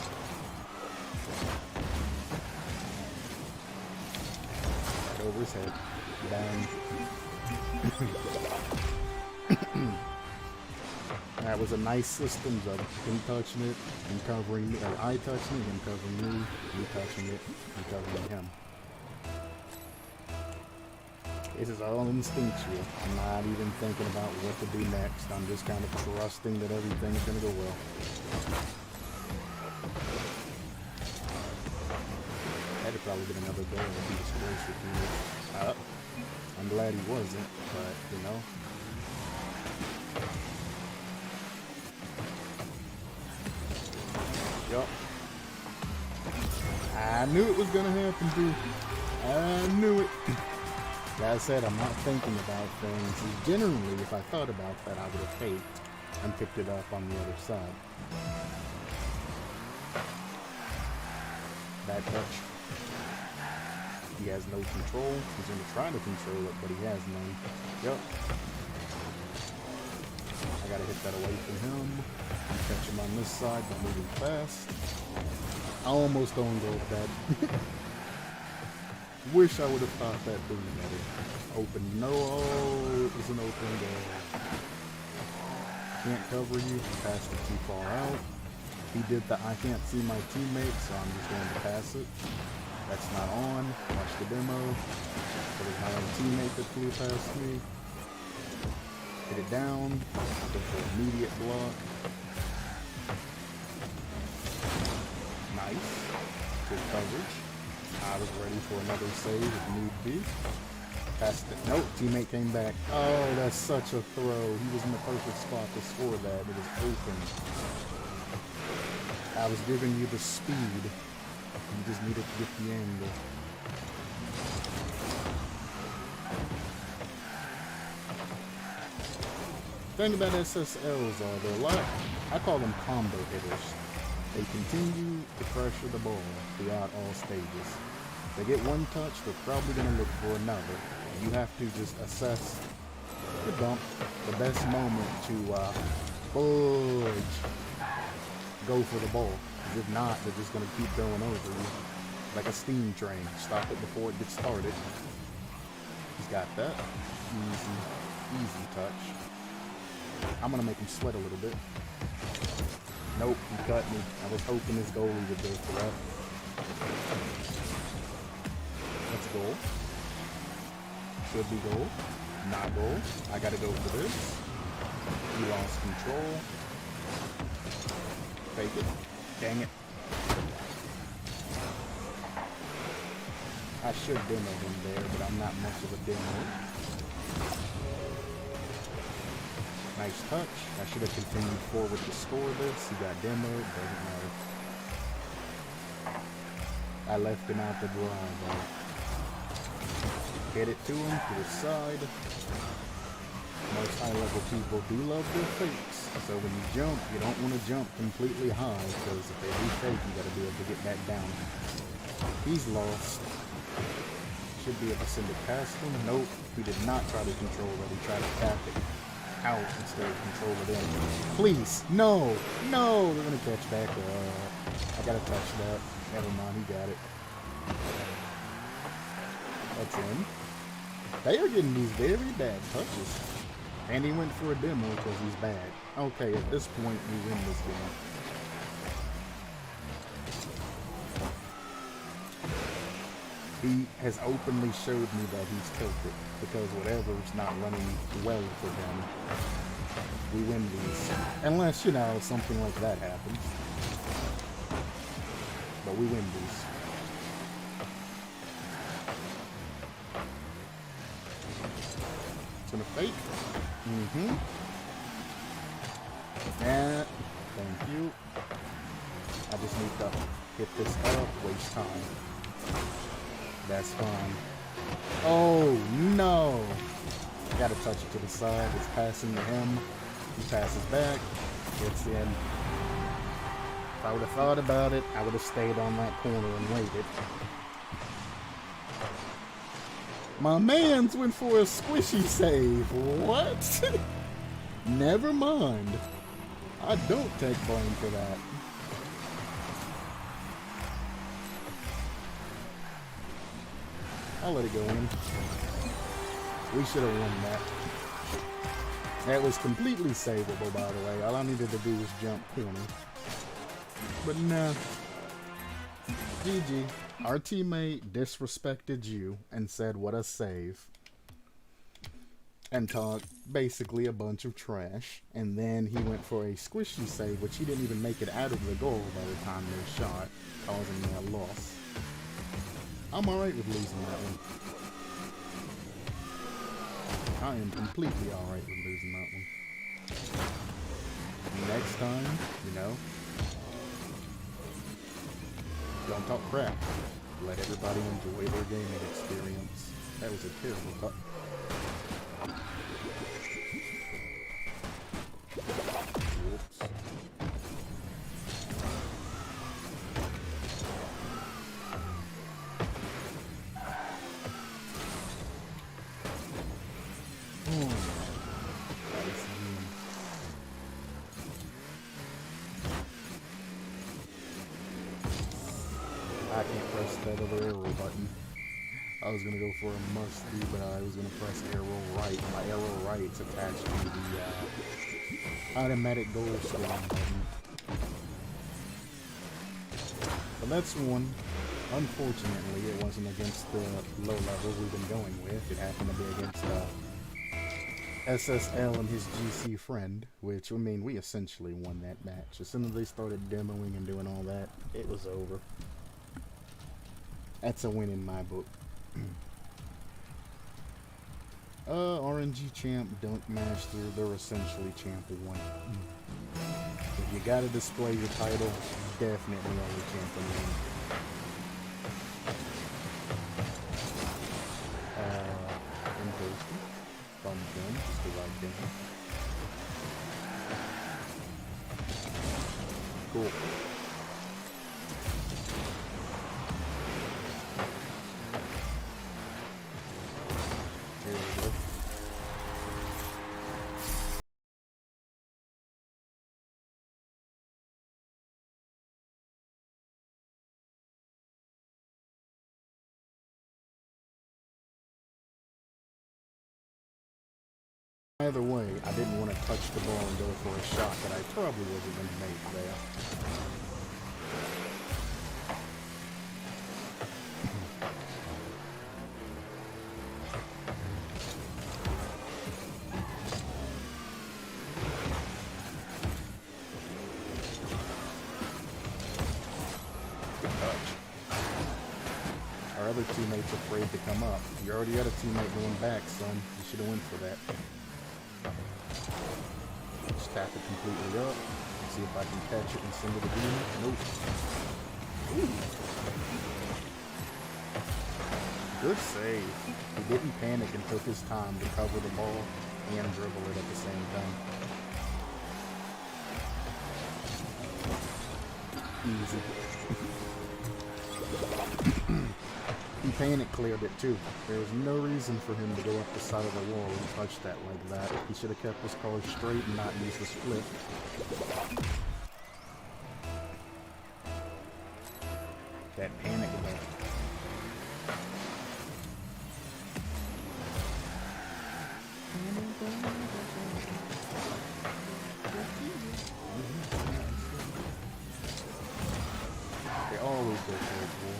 Right over his head. Bang. That was a nice system of him touching it, him covering me, or I touching it, him covering me, me touching it, and covering him. This is all instinctual. I'm not even thinking about what to do next. I'm just kind of trusting that everything's going to go well. Had to probably get another goal if he was close with me. I'm glad he wasn't, but, you know. Yup. I knew it was gonna happen, dude. I knew it. Like I said, I'm not thinking about things. Generally, if I thought about that, I would have faked and picked it up on the other side. Bad touch. He has no control. He's gonna try to control it, but he has none. Yup. I gotta hit that away from him. Catch him on this side by moving fast. I almost don't go with that. Wish I would have thought that thing better. Open, no, it was an open goal. can't cover you. He passed it too far out. He did the I can't see my teammate, so I'm just going to pass it. That's not on. Watch the demo. So there's my own teammate that flew past me. Hit it down. Go for immediate block. Nice. Good coverage. I was ready for another save if need be. Passed it. Nope, teammate came back. Oh, that's such a throw. He was in the perfect spot to score that. It was open. I was giving you the speed. You just needed to get the angle. The thing about SSLs are they're a lot, I call them combo hitters. They continue to pressure the ball throughout all stages. They get one touch, they're probably going to look for another. You have to just assess the dump, the best moment to fudge, go for the ball. If not, they're just going to keep going over you like a steam train. Stop it before it gets started. He's got that. Easy touch. I'm going to make him sweat a little bit. Nope, he cut me. I was hoping his goalie would go for that. That's goal. Should be goal. Not goal. I gotta go for this. He lost control. Fake it. Dang it. I should demo him there, but I'm not much of a demo. Nice touch. I should have continued forward to score this. He got demoed. Doesn't matter. I left him out to dry, though. Get it to him, to the side. Most high-level people do love their fakes. So when you jump, you don't want to jump completely high, because if they do fake, you got to be able to get back down. He's lost. Should be able to send it past him. Nope, he did not try to control it. He tried to tap it out instead of control it in. Please, no, no, they're going to catch back. I got to touch that. Never mind, he got it. That's in. They are getting these very bad touches. And he went for a demo because he's bad. Okay, at this point, we win this game. He has openly showed me that he's tilted because whatever's not running well for him, we win these. Unless, you know, something like that happens. But we win these. It's gonna fake. And thank you. I just need to hit this up, waste time. That's fine. Oh no! I gotta touch it to the side. It's passing to him. He passes back. It's in. If I would have thought about it, I would have stayed on that corner and waited. My man's went for a squishy save. What? Never mind. I don't take blame for that. I'll let it go in. We should have won that. That was completely savable, by the way. All I needed to do was jump corner. But nah. GG. Our teammate disrespected you and said what a save. And talked basically a bunch of trash. And then he went for a squishy save, which he didn't even make it out of the goal by the time they shot, causing me a loss. I'm alright with losing that one. I am completely alright with losing that one. Next time, you know, don't talk crap. Let everybody enjoy their gaming experience. That was a terrible cut. Whoops. I can't press that other arrow button. I was gonna go for a must-do, but I was gonna press arrow right. My arrow right's attached to the automatic goal scoring button. But that's one. Unfortunately, it wasn't against the low levels we've been going with. It happened to be against SSL and his GC friend, which, I mean, we essentially won that match. As soon as they started demoing and doing all that, it was over. That's a win in my book. RNG champ, dunk master, they're essentially champ 1. If you gotta display your title, definitely only champ 1. Pumpkin, just the right thing. Cool. Here we go. Either way, I didn't want to touch the ball and go for a shot that I probably wasn't going to make there. Good touch. Our other teammate's afraid to come up. You already got a teammate going back, son. You should have went for that. Just tap it completely up. See if I can catch it and send it again. Nope. Ooh. Good save. He didn't panic and took his time to cover the ball and dribble it at the same time. Easy. He panic cleared it too. There was no reason for him to go up the side of the wall and touch that like that. He should have kept his card straight and not used the split. That panic though. They always go for it, boy.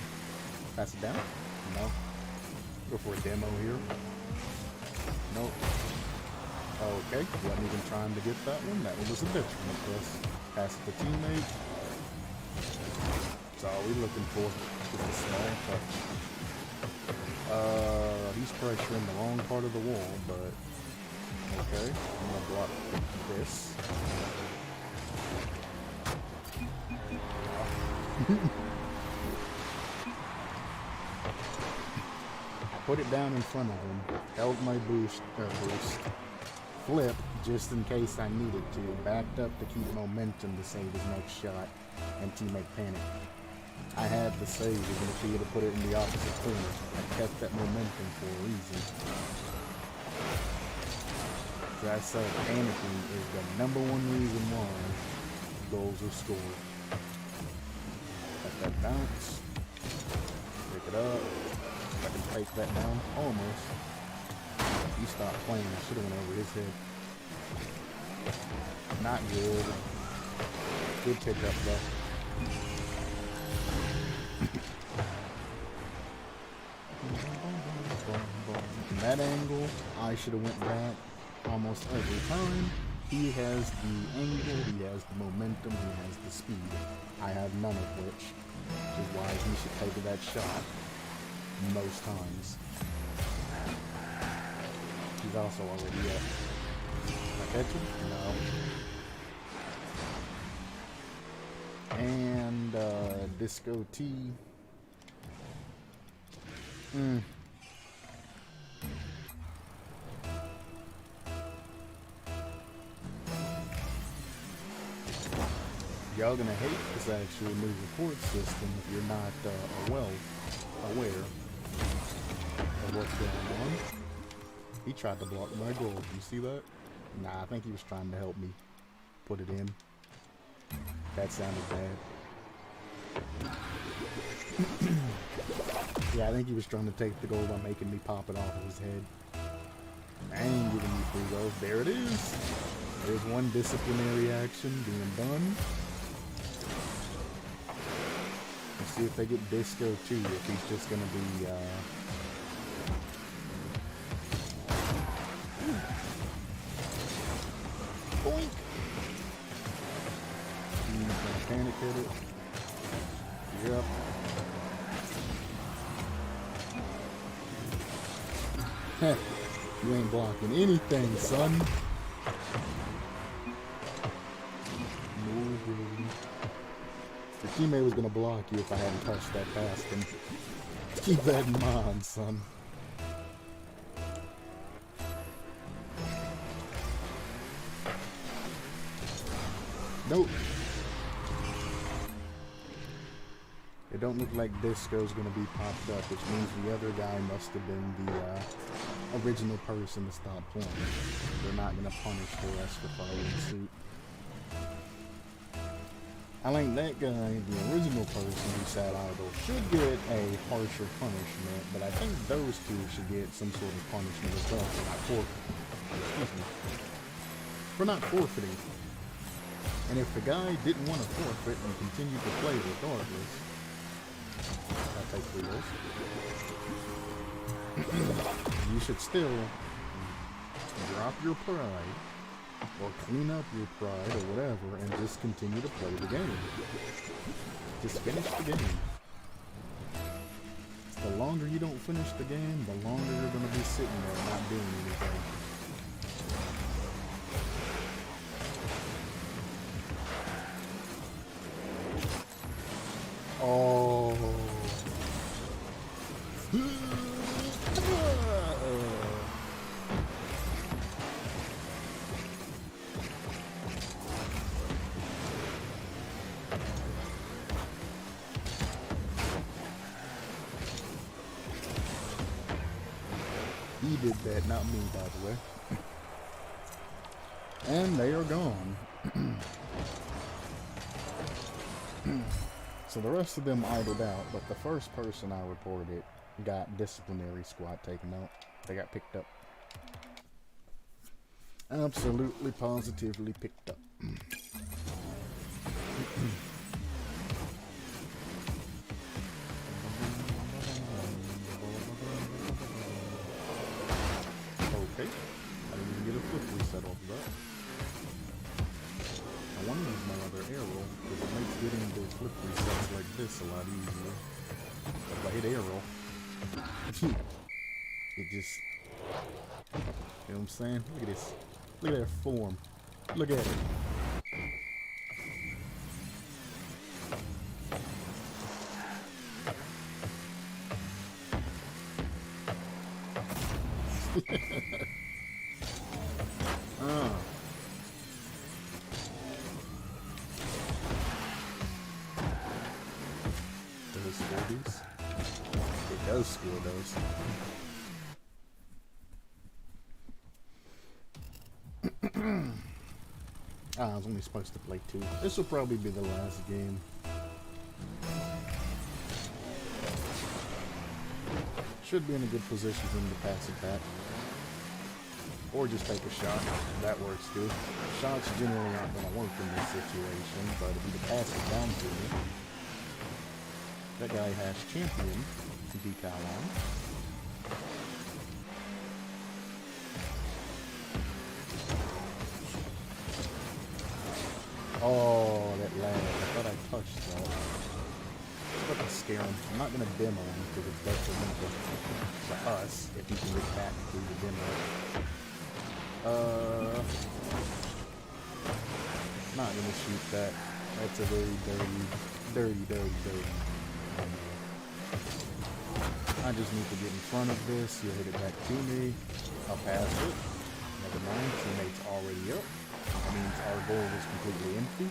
Pass it down? No. Go for a demo here. Nope. Okay, wasn't even trying to get that one. That one was a detriment to us. Pass it to teammate. That's all we're looking for. Just a small touch. He's pressuring the wrong part of the wall, but okay. I'm gonna block this. Put it down in front of him, held my boost, flip just in case I needed to, backed up to keep momentum to save his next shot, and teammate panic. I had the save even if he would have put it in the opposite corner. I kept that momentum for a reason. As I said, panicking is the #1 reason why goals are scored. Let that bounce, pick it up. I can take that down, almost. He stopped playing, I should have went over his head. Not good. Good pick up though. From that angle, I should have went back almost every time. He has the angle, he has the momentum, he has the speed. I have none of which is why he should take that shot. Most times. He's also already up. Can I catch him? No. And Disco T. Y'all gonna hate this actual new report system if you're not well aware of what's going on. He tried to block my goal. You see that? Nah, I think he was trying to help me put it in. That sounded bad. Yeah, I think he was trying to take the goal by making me pop it off of his head. I ain't giving you free goals. There it is. There's one disciplinary action being done. Let's see if they get Disco too, if he's just gonna be boink! He's gonna panic hit it. Yep. Heh, you ain't blocking anything, son. Your teammate was gonna block you if I hadn't touched that past him. Keep that in mind, son. Nope. It don't look like Disco's gonna be popped up, which means the other guy must have been the original person to stop playing. They're not gonna punish the rest for following suit. I think that guy, the original person who sat idle, should get a harsher punishment, but I think those two should get some sort of punishment as well for not forfeiting. And if the guy didn't want to forfeit and continued to play regardless, I'll take 3 goals. You should still drop your pride, or clean up your pride, or whatever, and just continue to play the game. Just finish the game. The longer you don't finish the game, the longer you're going to be sitting there not doing anything. Oh. He did that, not me, by the way. And they are gone. So the rest of them idled out, but the first person I reported got disciplinary squad taken out. They got picked up. Absolutely, positively picked up. Okay. I didn't even get a flip reset off of that. I want to use my other arrow, because it makes getting those flip resets like this a lot easier. But if I hit arrow, it just, you know what I'm saying? Look at this. Look at that form. Look at it. Those 40s. It does score those. I was only supposed to play 2. This will probably be the last game. Should be in a good position for him to pass it back. Or just take a shot. That works too. Shots generally aren't going to work in this situation, but if he can pass it down to me. That guy has champion decal on. Oh, that lag. I thought I touched that. It's about to scare him. I'm not going to demo him because it's detrimental to us if he can get back through the demo. Not going to shoot that. That's a very dirty. I just need to get in front of this. You'll hit it back to me. I'll pass it. Never mind. Teammate's already up. That means our goal was completely empty.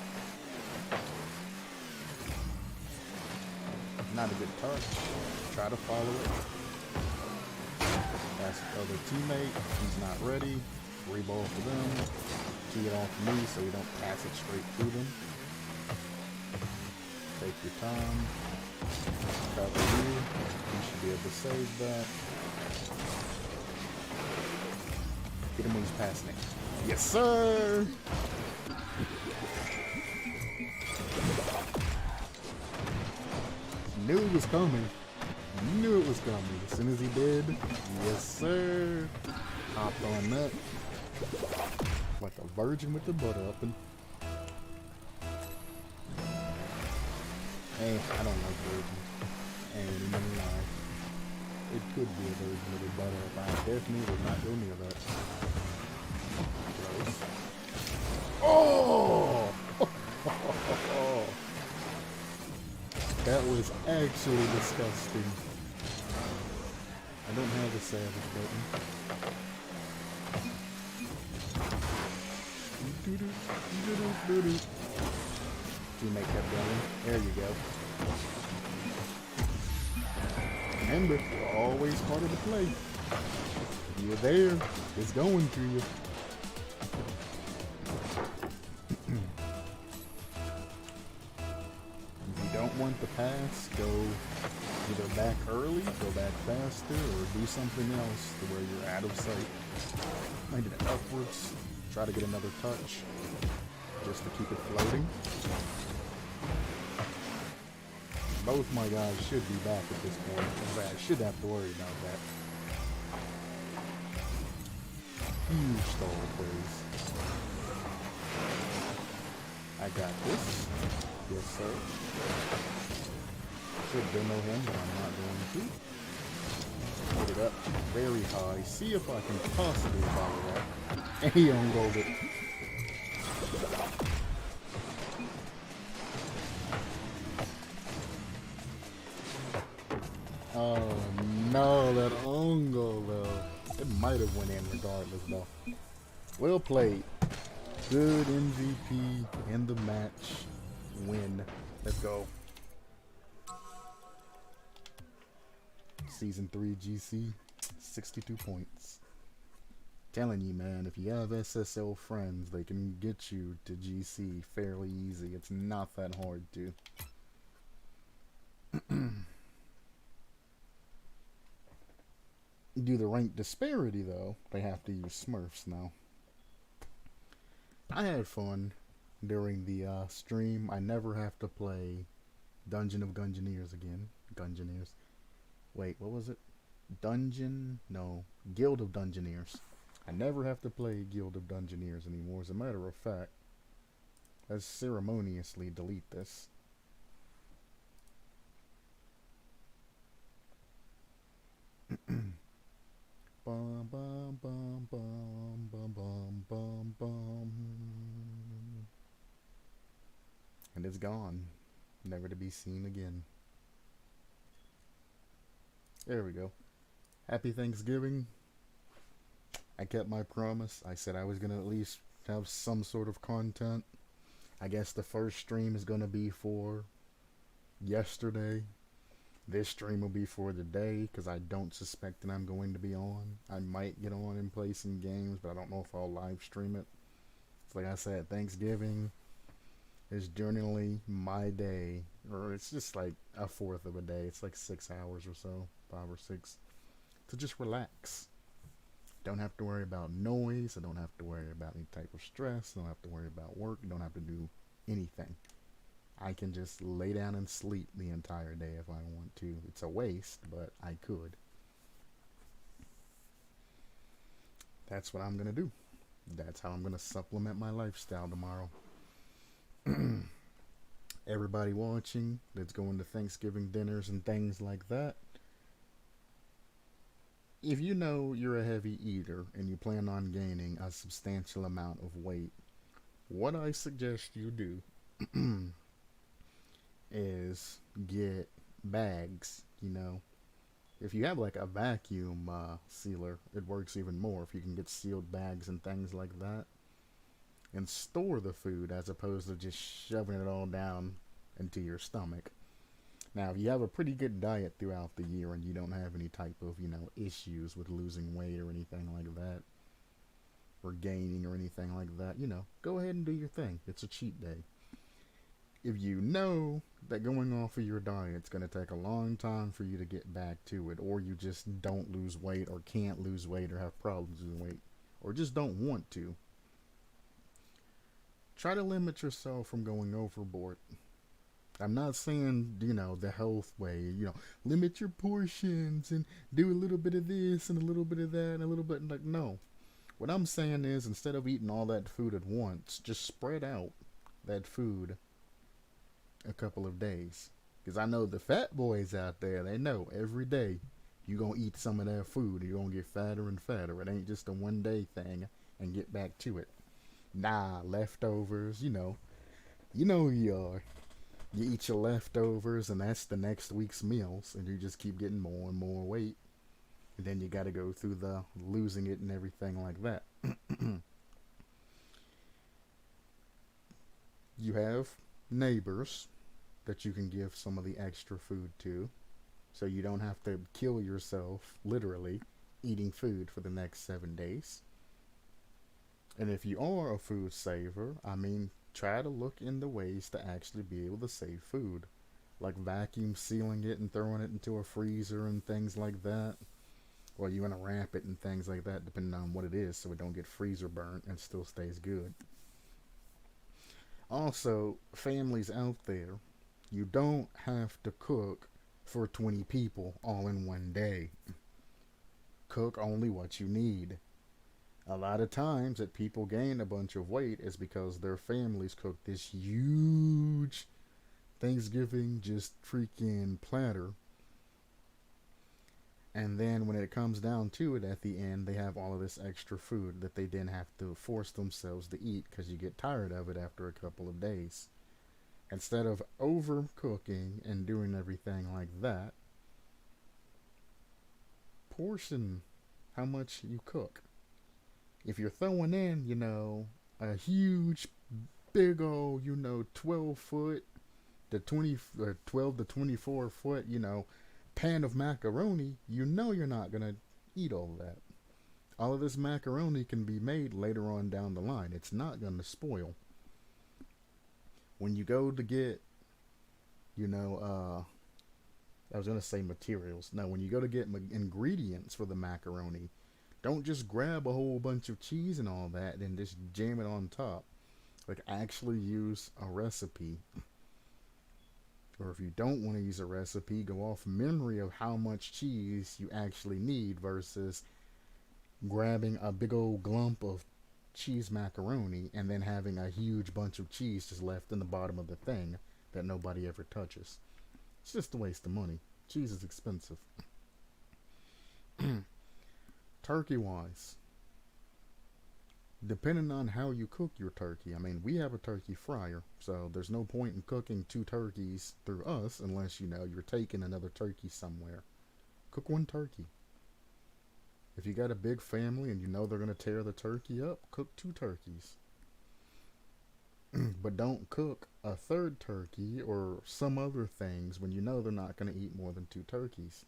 Not a good touch. Try to follow it. Pass it to the other teammate. He's not ready. Free ball for them. Tee it off me so we don't pass it straight to them. Take your time. Cover you. You should be able to save that. Get him when he's passing it. Yes, sir. Knew it was coming. Knew it was coming. As soon as he did, yes, sir. Hopped on that. Like a virgin with the butter up and. Hey, I don't like virgins. Ain't even gonna lie. It could be a virgin with a butter up. I definitely would not go near that. Gross. Oh! That was actually disgusting. I don't have a savage button. Teammate kept going. There you go. Remember, you're always part of the play. You're there. It's going to you. If you don't want the pass, go either back early, go back faster, or do something else to where you're out of sight. Land it upwards. Try to get another touch. Just to keep it floating. Both my guys should be back at this point. I should have to worry about that. Huge stall, please. I got this. Yes, sir. Should demo him, but I'm not going to. Put it up very high. See if I can possibly follow that. And he unrolled it. Oh no, that ungo though. It might have went in regardless though. Well played. Good MVP in the match. Win. Let's go. Season 3 GC, 62 points. Telling you, man, if you have SSL friends, they can get you to GC fairly easy. It's not that hard to. Do the rank disparity though, they have to use Smurfs now. I had fun during the stream. I never have to play Dungeon of Gungeoneers again. Gungeoneers. Wait, what was it? No, Guild of Dungeoneers. I never have to play Guild of Dungeoneers anymore. As a matter of fact, let's ceremoniously delete this. Bum, bum, bum, bum, bum, bum, bum, bum. And it's gone. Never to be seen again. There we go. Happy Thanksgiving. I kept my promise. I said I was going to at least have some sort of content. I guess the first stream is going to be for yesterday. This stream will be for the day because I don't suspect that I'm going to be on. I might get on and play some games, but I don't know if I'll live stream it. It's like I said, Thanksgiving is generally my day, or it's just like a fourth of a day. It's like 6 hours or so, 5 or 6, to just relax. Don't have to worry about noise. I don't have to worry about any type of stress. I don't have to worry about work. I don't have to do anything. I can just lay down and sleep the entire day if I want to. It's a waste, but I could. That's what I'm going to do. That's how I'm going to supplement my lifestyle tomorrow. Everybody watching that's going to Thanksgiving dinners and things like that, if you know you're a heavy eater and you plan on gaining a substantial amount of weight, what I suggest you do is get bags. You know, if you have like a vacuum sealer, it works even more if you can get sealed bags and things like that, and store the food as opposed to just shoving it all down into your stomach. Now, if you have a pretty good diet throughout the year and you don't have any type of, issues with losing weight or anything like that, or gaining or anything like that, go ahead and do your thing. It's a cheat day. If you know that going off of your diet's going to take a long time for you to get back to it, or you just don't lose weight or can't lose weight or have problems losing weight, or just don't want to, try to limit yourself from going overboard. I'm not saying, the health way, limit your portions and do a little bit of this and a little bit of that and a little bit, like, no. What I'm saying is, instead of eating all that food at once, just spread out that food a couple of days. Because I know the fat boys out there, they know every day you're going to eat some of that food. You're going to get fatter and fatter. It ain't just a one day thing and get back to it. Nah, leftovers, You know who you are. You eat your leftovers, and that's the next week's meals, and you just keep getting more and more weight. And then you got to go through the losing it and everything like that. You have neighbors that you can give some of the extra food to, so you don't have to kill yourself, literally, eating food for the next 7 days. And if you are a food saver, try to look into ways to actually be able to save food, like vacuum sealing it and throwing it into a freezer and things like that. Or you want to wrap it and things like that, depending on what it is, so it don't get freezer burnt and still stays good. Also, families out there, you don't have to cook for 20 people all in one day. Cook only what you need. A lot of times that people gain a bunch of weight is because their families cook this huge Thanksgiving just freaking platter. And then when it comes down to it at the end, they have all of this extra food that they then have to force themselves to eat because you get tired of it after a couple of days. Instead of overcooking and doing everything like that, portion how much you cook. If you're throwing in, a huge, big old, 12 foot to 20, or 12 to 24 foot, pan of macaroni, you're not going to eat all of that. All of this macaroni can be made later on down the line. It's not going to spoil. When you go to get, I was going to say materials. No, when you go to get ingredients for the macaroni, don't just grab a whole bunch of cheese and all that and just jam it on top. Like, actually use a recipe. Or if you don't want to use a recipe, go off memory of how much cheese you actually need versus grabbing a big old glump of cheese macaroni and then having a huge bunch of cheese just left in the bottom of the thing that nobody ever touches. It's just a waste of money. Cheese is expensive. Turkey wise, depending on how you cook your turkey, we have a turkey fryer, so there's no point in cooking 2 turkeys through us unless you're taking another turkey somewhere. Cook 1 turkey. If you got a big family and they're going to tear the turkey up, cook 2 turkeys. But don't cook a 3rd turkey or some other things when they're not going to eat more than 2 turkeys.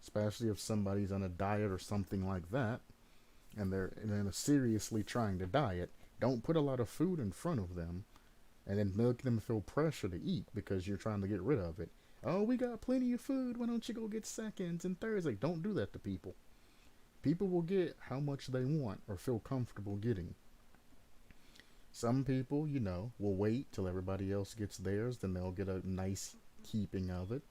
Especially if somebody's on a diet or something like that, and they're seriously trying to diet. Don't put a lot of food in front of them and then make them feel pressure to eat because you're trying to get rid of it. Oh, we got plenty of food. Why don't you go get seconds and thirds? Like, don't do that to people. People will get how much they want or feel comfortable getting. Some people, will wait till everybody else gets theirs, then they'll get a nice keeping of it.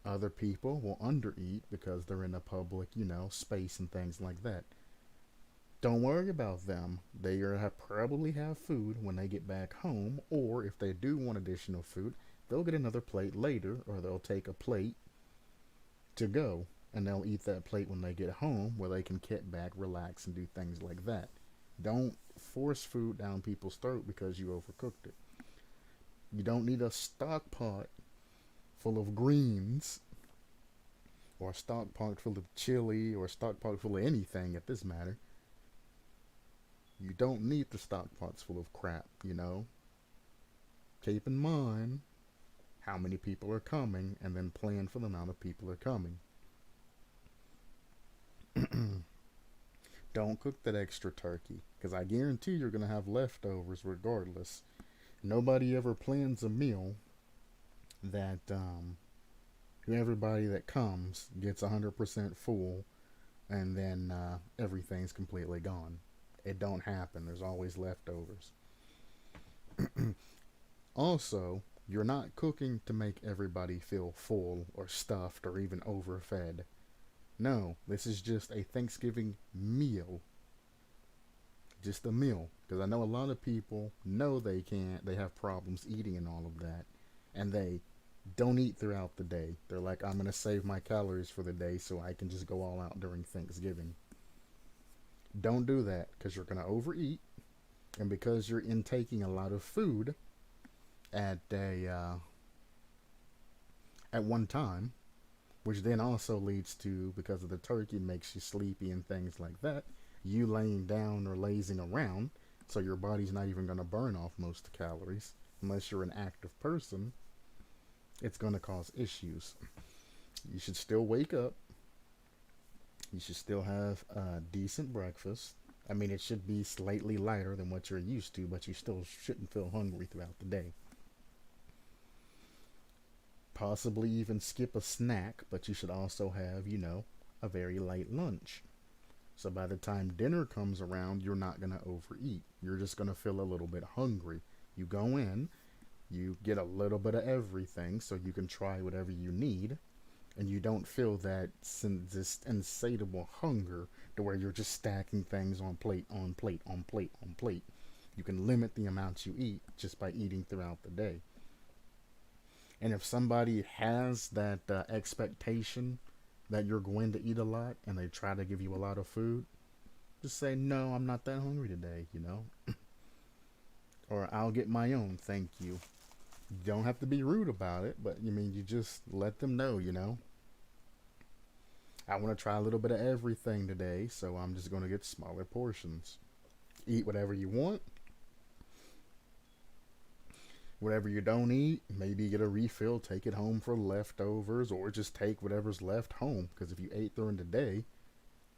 Other people will undereat because they're in a public, space and things like that. Don't worry about them. They probably have food when they get back home, or if they do want additional food, they'll get another plate later, or they'll take a plate to go, and they'll eat that plate when they get home where they can kick back, relax, and do things like that. Don't force food down people's throat because you overcooked it. You don't need a stock pot full of greens, or a stock pot full of chili, or a stock pot full of anything at this matter. You don't need the stock pots full of crap, Keep in mind how many people are coming, and then plan for the amount of people are coming. Don't cook that extra turkey, because I guarantee you're going to have leftovers regardless. Nobody ever plans a meal that everybody that comes gets 100% full and then everything's completely gone. It don't happen. There's always leftovers. Also, you're not cooking to make everybody feel full or stuffed or even overfed. No, this is just a Thanksgiving meal. Just a meal. Because I know a lot of people know they can't, they have problems eating and all of that. And they don't eat throughout the day. They're like, I'm going to save my calories for the day so I can just go all out during Thanksgiving. Don't do that because you're going to overeat. And because you're intaking a lot of food at at one time, which then also leads to, because of the turkey makes you sleepy and things like that, you laying down or lazing around, so your body's not even going to burn off most of the calories. Unless you're an active person, it's going to cause issues. You should still wake up. You should still have a decent breakfast. I mean, it should be slightly lighter than what you're used to, but you still shouldn't feel hungry throughout the day. Possibly even skip a snack, but you should also have, a very light lunch. So by the time dinner comes around, you're not going to overeat. You're just going to feel a little bit hungry. You go in, you get a little bit of everything so you can try whatever you need, and you don't feel that this insatiable hunger to where you're just stacking things on plate, on plate, on plate, on plate. You can limit the amounts you eat just by eating throughout the day. And if somebody has that expectation that you're going to eat a lot and they try to give you a lot of food, just say, no, I'm not that hungry today. Or I'll get my own, thank you. You don't have to be rude about it, but you just let them know. I want to try a little bit of everything today, so I'm just going to get smaller portions. Eat whatever you want. Whatever you don't eat, maybe get a refill, take it home for leftovers, or just take whatever's left home. Because if you ate during the day,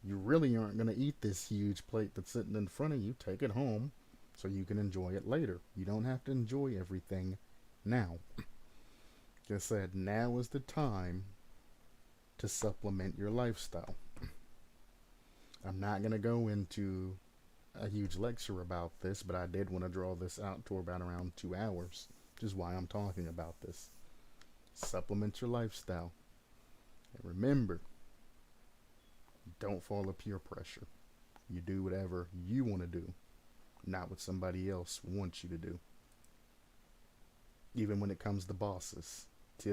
you really aren't going to eat this huge plate that's sitting in front of you. Take it home so you can enjoy it later. You don't have to enjoy everything now. Like I said, now is the time to supplement your lifestyle. I'm not going to go into a huge lecture about this, but I did want to draw this out to about around 2 hours, which is why I'm talking about this. Supplement your lifestyle. And remember, don't follow peer pressure. You do whatever you want to do, not what somebody else wants you to do. Even when it comes to bosses.